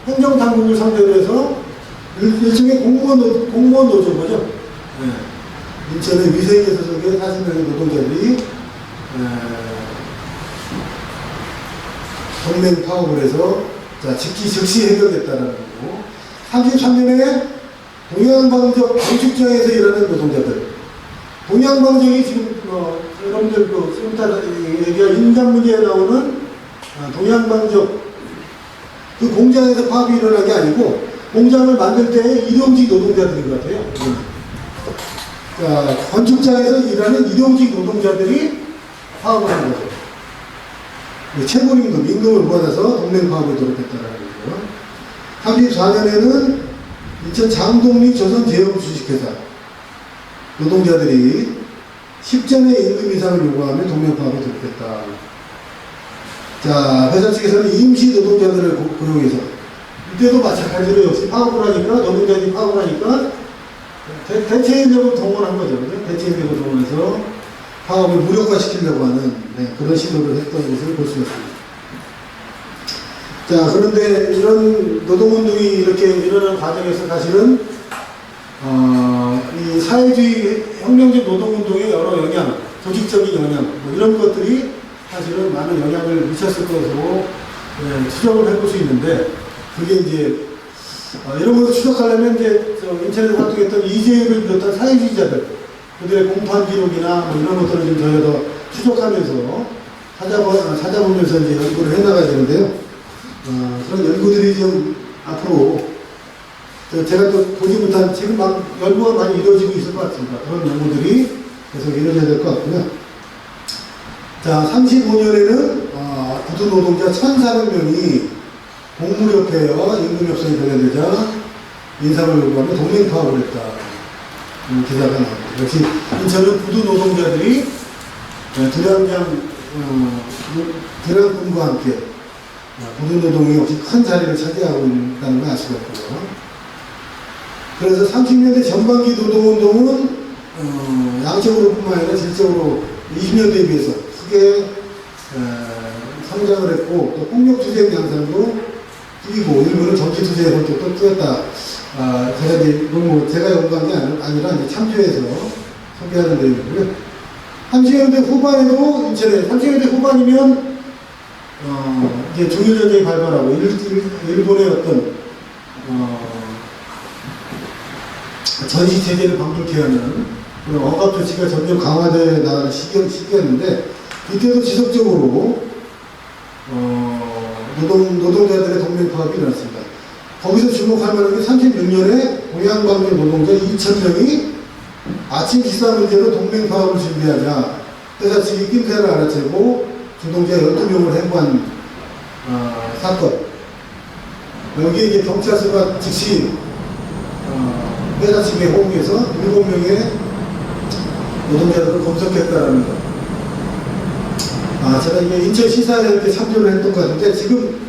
행정당국을 상대로 해서 일종의 공무원 노조 거죠. 인천의 위생계 소속의 40명의 노동자들이 동맹 파업을 해서 즉시 해결됐다는 거고, 33년에 동양방적 건축장에서 일하는 노동자들, 동양방적이 지금 여러분들 좀 이따 얘기할 인간 문제에 나오는 동양방적 그 공장에서 파업이 일어난 게 아니고 공장을 만들 때 일용직 노동자들인 것 같아요. 건축장에서 일하는 일용직 노동자들이 파업을 한 거죠. 최고임금, 임금을 모아서 동맹 파업에 돌입했다는 거죠. 34년에는 인천 장동리 조선제협 주식회사 노동자들이 10전의 임금 이상을 요구하며 동맹 파업에 돌입했다. 자, 회사 측에서는 임시 노동자들을 고용해서 이때도 마찬가지로 역시 파업을 하니까 노동자들이 파업을 하니까 대체 인력을 동원한 거죠. 대체 인력을 동원해서 파업을 무력화시키려고 하는 그런 시도를 했던 것을 볼 수 있습니다. 자, 그런데 이런 노동운동이 이렇게 일어나는 과정에서 사실은 이 사회주의 혁명적 노동운동의 여러 영향, 조직적인 영향 이런 것들이 사실은 많은 영향을 미쳤을 것으로 추정을 해볼 수 있는데, 그게 이제 이런 것을 추적하려면 이제 인천에서 활동했던 이재율을 비롯한 사회주의자들 그들의 공판 기록이나 이런 것들을 좀 저희가 더 추적하면서 찾아보면서 이제 연구를 해나가야 되는데요. 그런 연구들이 좀 앞으로 제가 또 보지 못한 지금 막 연구가 많이 이루어지고 있을 것 같습니다. 그런 연구들이 계속 이루어져야 될 것 같고요. 자, 35년에는 부두 노동자 1,400명이 공무협회와 임금협상이 결렬되자 인상을 요구하며 동맹 파업을 했다. 기사가 나옵니다. 역시 인천은 부두 노동자들이 드랑군과 함께 부두 노동이 역시 큰 자리를 차지하고 있다는 걸 알 수가 있고요. 그래서 30년대 전반기 노동운동은 양적으로 뿐만 아니라 질적으로 20년대에 비해서 크게 성장을 했고, 또 폭력투쟁 양상도 뛰고, 일부는 정치투쟁을 또 뛰었다. 제가 이제 너무 제가 연구한 게 아니라 이제 참조해서 소개하는 내용이고요. 30년대 후반에도 인천에, 30년대 후반이면 이제 중일전쟁이 발발하고 일본의 어떤 전시체제를 방불케 하는 그런 억압조치가 점점 강화되어 나가는 시기였는데, 이때도 지속적으로 노동자들의 동맹 파업이 일어났습니다. 거기서 주목할 만한 게 36년에 동양방역 노동자 2,000명이 아침 식사 문제로 동맹 파업을 준비하자 회사 측이 낌새를 알아채고 노동자 12명을 해고한 사건. 여기에 이제 경찰서가 즉시 회사 측에 호응해서 7명의 노동자들을 검색했다라는 것. 제가 이게 인천 시사에 이렇게 참조를 했던 것 같은데, 지금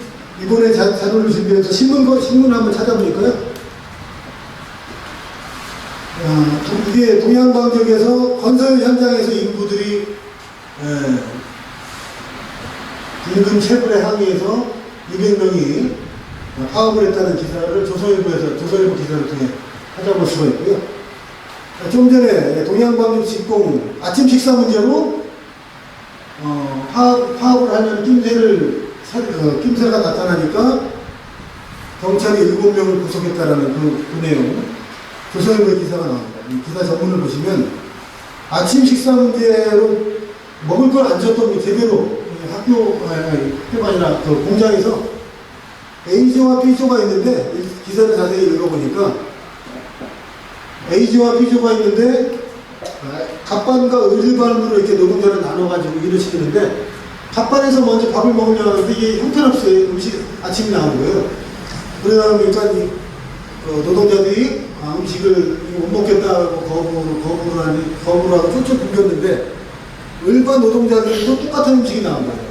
이번에 자료를 준비해서 신문 한번 찾아보니까요. 이게 동양방 지역에서 건설 현장에서 인부들이 임금 체불에 항의해서 200명이 파업을 했다는 기사를 조선일보 기사를 통해 찾아볼 수가 있고요. 좀 전에 동양방역 직공 아침 식사 문제로 파업을 하려는 낌새가 나타나니까 경찰이 7명을 구속했다라는 그 내용, 조선일보의 기사가 나옵니다. 이 기사 전문을 보시면 아침 식사 문제로 먹을 걸 안 줬던 제대로 학교가 아니라 그 공장에서 A조와 B조가 있는데 기사를 자세히 읽어보니까 A조와 B조가 있는데 갑반과 을반으로 이렇게 노동자를 나눠가지고 일을 시키는데 갑반에서 먼저 밥을 먹으려고 하는데 이게 형편없이 아침이 나오는 거예요. 그러다 보니까 노동자들이 음식을 못 먹겠다고 거부를 하고 쫓아 굶겼는데 을반 노동자들도 똑같은 음식이 나온 거예요.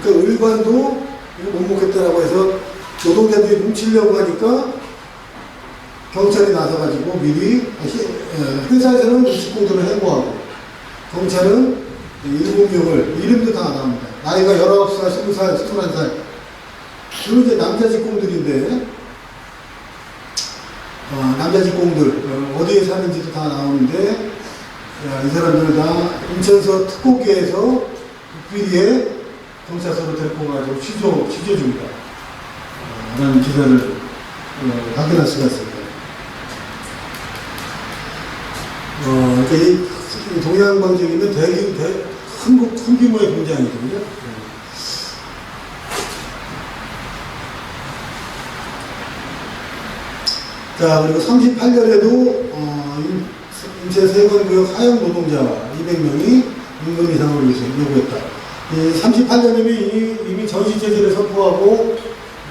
그러니까 을반도 이거 못 먹겠다라고 해서 노동자들이 뭉치려고 하니까 경찰이 나서가지고 미리 회사에서는 음식공도를 해고하고 경찰은 7명을 이름도 다 나옵니다. 나이가 19살, 20살, 21살 주로 이제 남자 직공들인데 남자 직공들 어디에 사는지도 다 나오는데 이 사람들 다 인천서 특고계에서 국비리에 경찰서로 데리고 가지고 취조 중이다 라는 기사를 확인할 수가 있습니다. 이 동양방 지역에 있는 큰 규모의 공장이거든요. 자, 그리고 38년에도 인천 세관구역 하영 노동자 200명이 임금 인상을 요구했다. 이 38년이면 이미 전시체제를 선포하고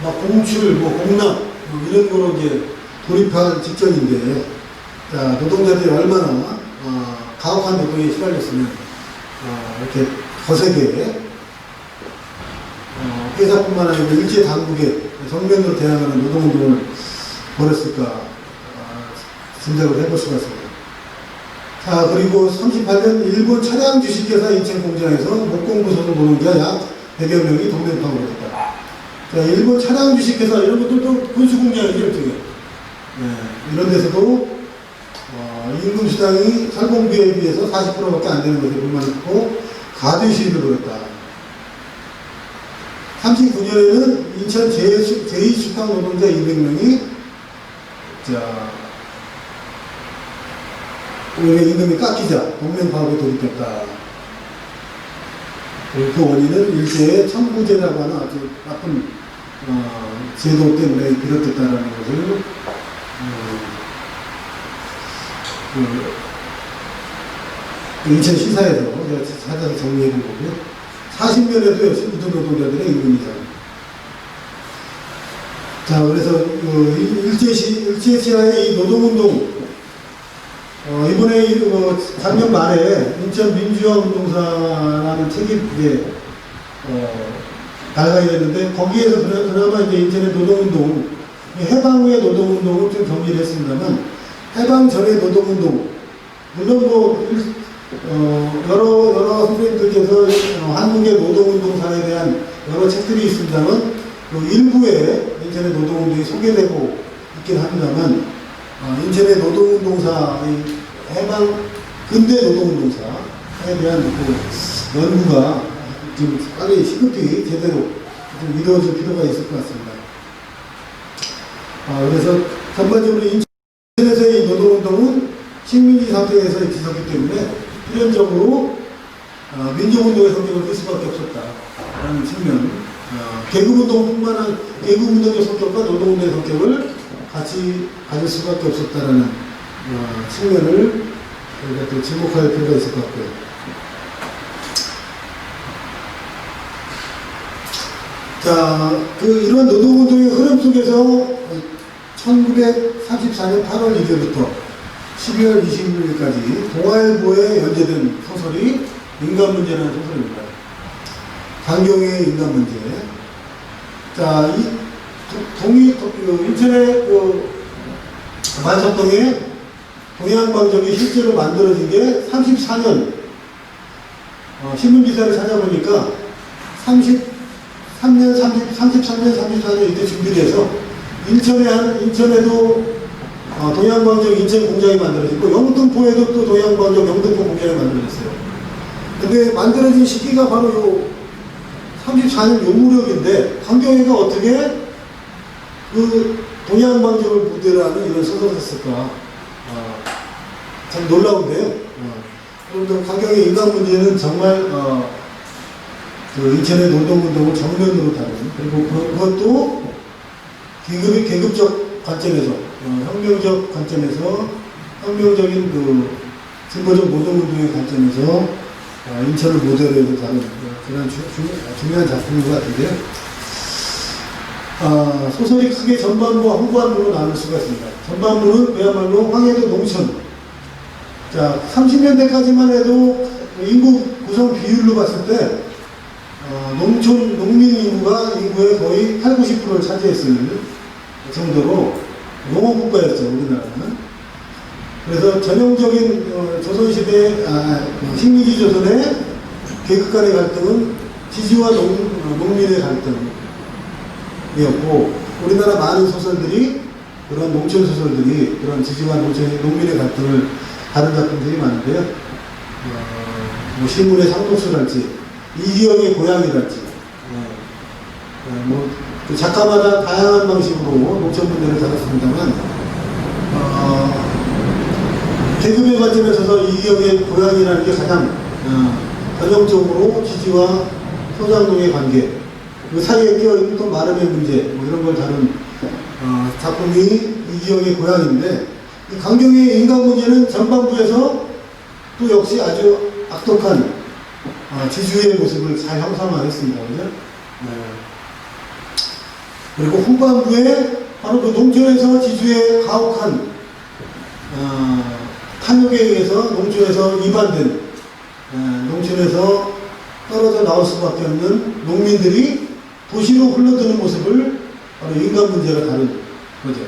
막 공출, 공납 이런 거로 이제 돌입한 직전인데, 자, 노동자들이 얼마나 가혹한 노동에 시달렸으면 이렇게 거세게 회사뿐만 아니라 일제 당국에 정면으로 대항하는 노동운동을 벌였을까 짐작을 해볼 수가 있습니다. 자, 그리고 38년 일본 차량 주식회사 인천 공장에서 목공부 소속 노동자 약 100여 명이 동맹파업을 했다. 자, 일본 차량 주식회사 이런 것들도 군수공장이죠, 일종의. 이런 데서도 임금 수당이 설공비에 비해서 40%밖에 안 되는 것에 불만했고 가두 시위를 벌였다. 39년에는 인천 제2숙항 노동자 200명이 왜 임금이 깎이자 동맹파업에 돌입했다. 그 원인은 일제의 청구제라고 하는 아주 나쁜 제도 때문에 비롯됐다는 것을 인천 시사에서 제가 찾아서 정리해 본 거고요. 40년에도 역시 이동 노동자들의 임금 이상. 자, 그래서 일제시하의 이 노동운동 이번에 작년 말에 인천 민주화 운동사라는 책이 이제 발간이 됐는데 거기에서 그나마 이제 인천의 노동운동 해방 후의 노동운동을 좀 정리를 했습니다만 해방 전의 노동운동 물론 여러 선생님들께서 한국의 노동운동사에 대한 여러 책들이 있습니다만 일부에 인천의 노동운동이 소개되고 있긴 합니다만 인천의 노동운동사, 해방 근대 노동운동사에 대한 그 연구가 좀 빨리 시급히 제대로 좀 이루어질 필요가 있을 것 같습니다. 그래서 전반적으로 인천에서의 노동운동은 식민지 상태에서 있었기 때문에 필연적으로 민주운동의 성격을 띨 수밖에 없었다라는 측면, 계급운동의 성격과 노동운동의 성격을 같이 가질 수밖에 없었다라는 측면을 저희가 또 지목할 필요가 있을 것 같고요. 자, 이런 노동운동의 흐름 속에서 1934년 8월 1일부터 12월 26일까지 동아일보에 연재된 소설이 인간문제라는 소설입니다. 강경의 인간문제. 자, 인천의 만석동에 동양방정이 실제로 만들어진 게 34년, 신문기사를 찾아보니까 33년, 34년 이때 준비돼서 인천에도 동양방정 인천 공장이 만들어졌고, 영등포에도 또 동양방정 영등포 공장이 만들어졌어요. 근데 만들어진 시기가 바로 요 34년 요 무렵인데, 강경회가 어떻게 그 동양방정을 무대로 하는 이런 소설을 썼을까? 참 놀라운데요. 여러분들, 강경의 인간 문제는 정말 그 인천의 노동운동을 정면으로 다루는, 그리고 그것도 계급적 관점에서, 혁명적 관점에서, 혁명적인 그 진보적 노동운동의 관점에서 인천을 모델로 해서 다룬 그런 중요한 작품인 것 같은데요. 소설이 크게 전반부와 후반부로 나눌 수가 있습니다. 전반부는 그야말로 황해도 농촌. 자, 30년대까지만 해도 인구 구성 비율로 봤을 때, 농민 인구의 거의 80~90%를 차지했을 정도로 농업국가였죠, 우리나라는. 그래서 전형적인 조선시대, 식민지 조선의 계급 간의 갈등은 지주와 농민의 갈등이었고, 우리나라 많은 소설들이, 그런 농촌 소설들이 그런 지주와 농민의 갈등을 다른 작품들이 많은데요. 뭐 신문의 상독수랄지, 이기영의 고향이랄지, 그 작가마다 다양한 방식으로 농촌 문제를 다뤘습니다만, 계급의 관점에서 이기영의 고향이라는 게 가장 전형적으로 지지와 소장농의 관계, 그 사이에 끼어있는 또 마름의 문제, 뭐 이런 걸 다룬 작품이 이기영의 고향인데, 강경의 인간 문제는 전반부에서 또 역시 아주 악독한 지주의 모습을 잘 형상화했습니다. 그죠? 그리고 후반부에 바로 그 농촌에서 지주의 가혹한 탐욕에 의해서 농촌에서 이반된, 농촌에서 떨어져 나올 수밖에 없는 농민들이 도시로 흘러드는 모습을 바로 인간 문제가 다룬 거죠.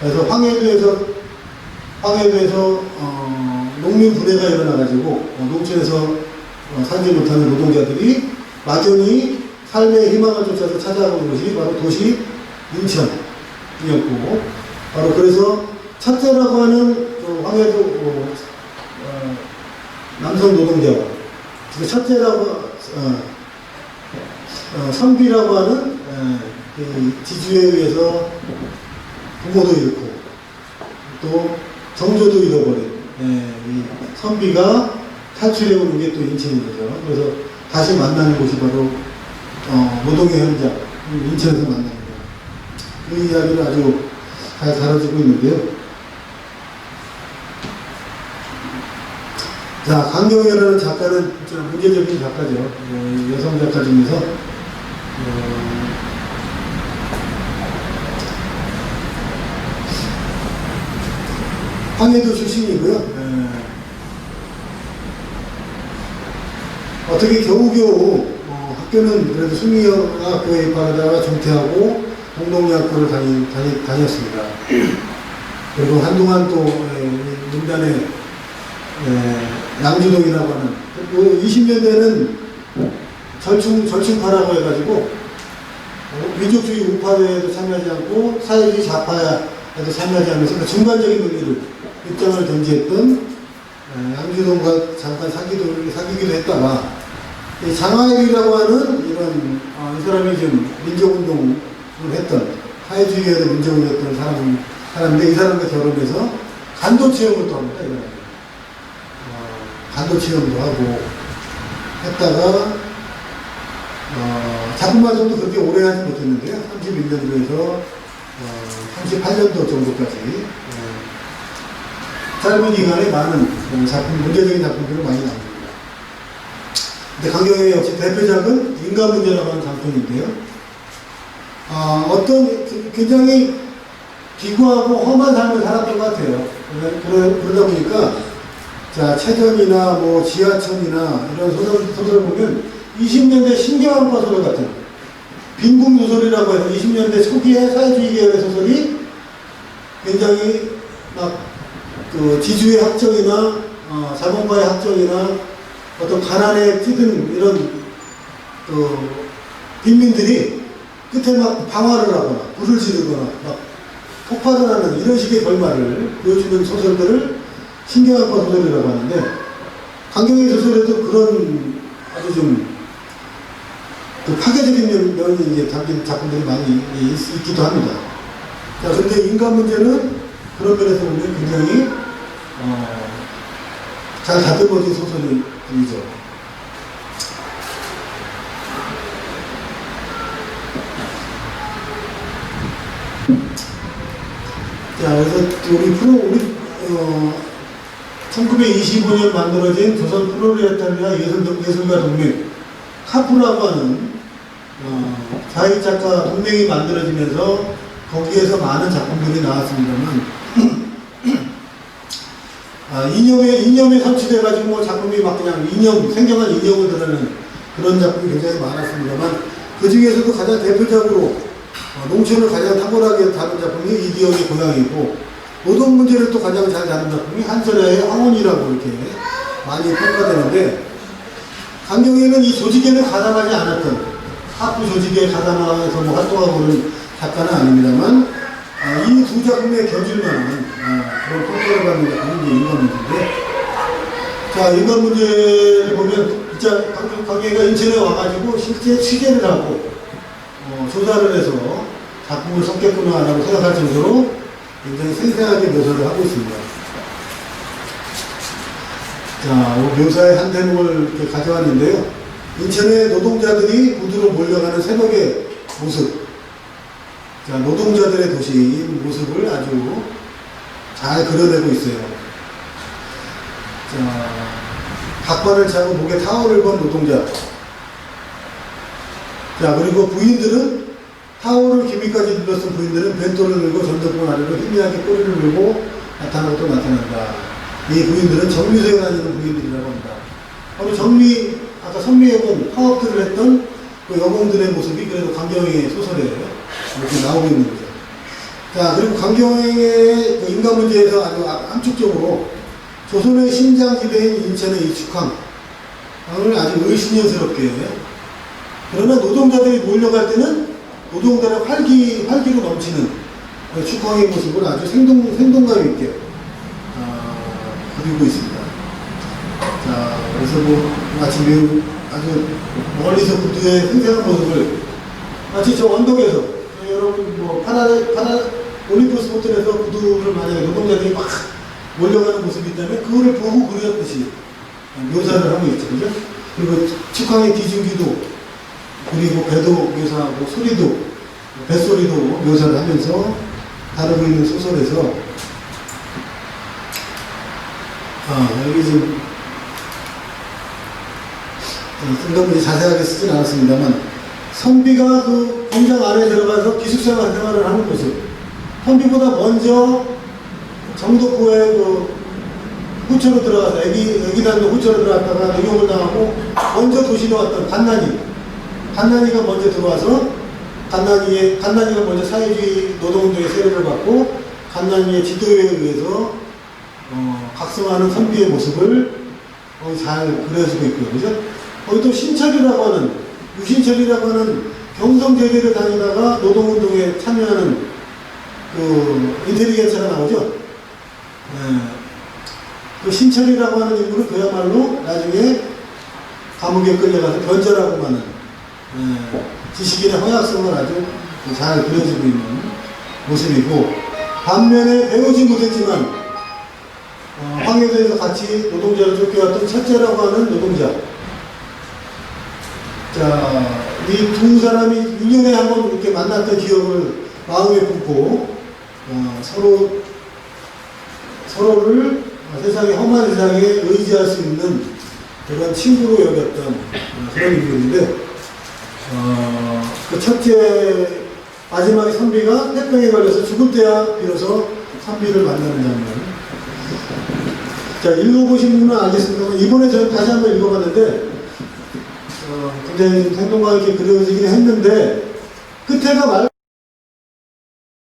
그래서 황해도에서 농민 분해가 일어나가지고 농촌에서 살지 못하는 노동자들이 막연히 삶의 희망을 쫓아서 찾아온 것이 바로 도시 인천이었고, 바로 그래서 첫째라고 하는 황해도 남성 노동자와 그 첫째라고 선비라고 하는 그 지주에 의해서 부모도 잃고 또 정조도 잃어버린 이 선비가 탈출해 오는 게 또 인천인 거죠. 그래서 다시 만나는 곳이 바로 노동의 현장, 인천에서 만나는 거예요. 그 이야기를 아주 잘 다뤄지고 있는데요. 자, 강경회라는 작가는 진짜 문제적인 작가죠. 여성 작가 중에서 황해도 출신이고요. 어떻게 겨우겨우 학교는 그래도 순리학교에 입학하다가 중퇴하고 공동대학교를 다녔습니다. 그리고 한동안 또 민단의 양주동이라고 하는 20년대는 절충파라고 해가지고 민족주의 우파에도 참여하지 않고 사회주의 좌파에도 참여하지 않으면서 그 중간적인 논리를 입장을 견지했던 양주동과 잠깐 사귀기도 했다가 장하일이라고 하는 이런 이 사람이 좀 민족운동을 했던 사회주의에 민족을 했던 사람인데 이 사람과 결혼해서 간도체험을 또 합니다. 간도체험도 하고 했다가 작품 활동도 그렇게 오래 하지 못했는데요. 31년도에서 38년도 정도까지 짧은 기간에 많은 문제적인 작품들을 많이 나옵니다. 근데 강경회 역시 대표작은 인간 문제라고 하는 작품인데요. 어떤 굉장히 기구하고 험한 삶을 살았던 것 같아요. 그러다 보니까 자, 최전이나 뭐 지하철이나 이런 소설을 보면 20년대 신경한파 소설 같은 빈궁유설이라고 해서 20년대 초기에 사회주의 계열의 소설이 굉장히 막 그 지주의 확정이나 자본가의 확정이나 어떤 가난에 찌든 이런 빈민들이 끝에 막 방화를 하거나 불을 지르거나 막 폭발을 하는 이런 식의 결말을 보여주는 소설들을 신경학과 소설이라고 하는데, 강경의 소설에도 그런 아주 좀 파괴적인 면이 이제 담긴 작품들이 많이 있기도 합니다. 자, 근데 인간 문제는 그런 면에서 보면 굉장히 잘 다듬어진 소설이죠. 자, 그래서 우리 1925년 만들어진 조선 프롤레타리아 예술가 동맹 카프라고 하는 자유작가 동맹이 만들어지면서 거기에서 많은 작품들이 나왔습니다만 이념에 선취돼가지고 뭐 작품이 막 그냥 생경한 이념을 드러내는 그런 작품이 굉장히 많았습니다만, 그 중에서도 가장 대표적으로 농촌을 가장 탁월하게 다룬 작품이 이기영의 고향이고, 노동 문제를 또 가장 잘 다룬 작품이 한설의 황혼이라고 이렇게 많이 평가되는데, 강경에는 이 조직에는 가담하지 않았던, 학부 조직에 가담해서 뭐 활동하고는 작가는 아닙니다만, 이 두 작품에 겨줄만한 그런 평가를 받는 작품이 인간 문제인데, 자, 인간 문제를 보면 진짜 강경이가 인천에 와가지고 실제 취재를 하고 조사를 해서 작품을 썼겠구나라고 생각할 정도로 굉장히 생생하게 묘사를 하고 있습니다. 자, 묘사의 한 대목을 이렇게 가져왔는데요. 인천의 노동자들이 구두로 몰려가는 새벽의 모습. 자, 노동자들의 도시인 모습을 아주 잘 그려내고 있어요. 자, 박관을 차고 목에 타월을 건 노동자. 자, 그리고 부인들은 타월을 기미까지 눌렀던 부인들은 벤토를 들고 전덕분 아래로 희미하게 꼬리를 물고 나타나고 또 나타난다. 이 부인들은 정미소에 다니는 부인들이라고 합니다. 바로 아까 선미여군 파업들을 했던 그 여공들의 모습이 그래도 강경의 소설에 이렇게 나오고 있는 거죠. 자, 그리고 강경의 그 인간 문제에서 아주 함축적으로 조선의 심장지대인 인천의 이 축항을 아주 의심스럽게, 그러나 노동자들이 몰려갈 때는 노동자의 활기로 넘치는 축항의 모습을 아주 생동감 있게 그리고 있습니다. 자, 그래서 뭐 마치 매우 아주 멀리서 구두의 생생한 모습을 마치 저 언덕에서 여러분 뭐 올림푸스 호텔에서 구두를 만약에 노동자들이 막 몰려가는 모습이 있다면 그거를 보고 그렸듯이 묘사를 하고 있죠. 그죠? 그리고 축항의 기중기도, 그리고 배도 묘사하고 소리도, 뱃소리도 묘사를 하면서 다루고 있는 소설에서 여기 지금 생각보다 자세하게 쓰진 않았습니다만, 선비가 그 공장 안에 들어가서 기숙사 생활을 하는 모습, 선비보다 먼저 정독부에 그 후처로 들어가서 애기단도 후처로 들어갔다가 능욕을 당하고 먼저 도시로 왔던 간난이가 먼저 들어와서 간난이가 먼저 사회주의 노동운동의 세례를 받고 간난이의 지도에 의해서 각성하는 선비의 모습을 잘 그려주고 있고요. 그죠? 거기 또 유신철이라고 하는 경성제대를 다니다가 노동운동에 참여하는 그 인텔리겐처가 나오죠. 그 신철이라고 하는 인물은 그야말로 나중에 감옥에 끌려가서 변절하고 마는 지식인의 허약성을 아주 잘 그려주고 있는 모습이고, 반면에 배우지 못했지만 황해도에서 같이 노동자를 쫓겨왔던 첫째라고 하는 노동자. 자, 이 두 사람이 6년에 한 번 이렇게 만났던 기억을 마음에 품고 서로를 세상에, 험한 세상에 의지할 수 있는 그런 친구로 여겼던 그런 인물인데, 그 첫째 마지막에 선비가 폐병에 걸려서 죽을 때야 비로소 선비를 만나는 장면. 자, 읽어보신 분은 알겠습니다만 이번에 저는 다시 한번 읽어봤는데 굉장히 생동감 있게 그려지긴 했는데 끝에가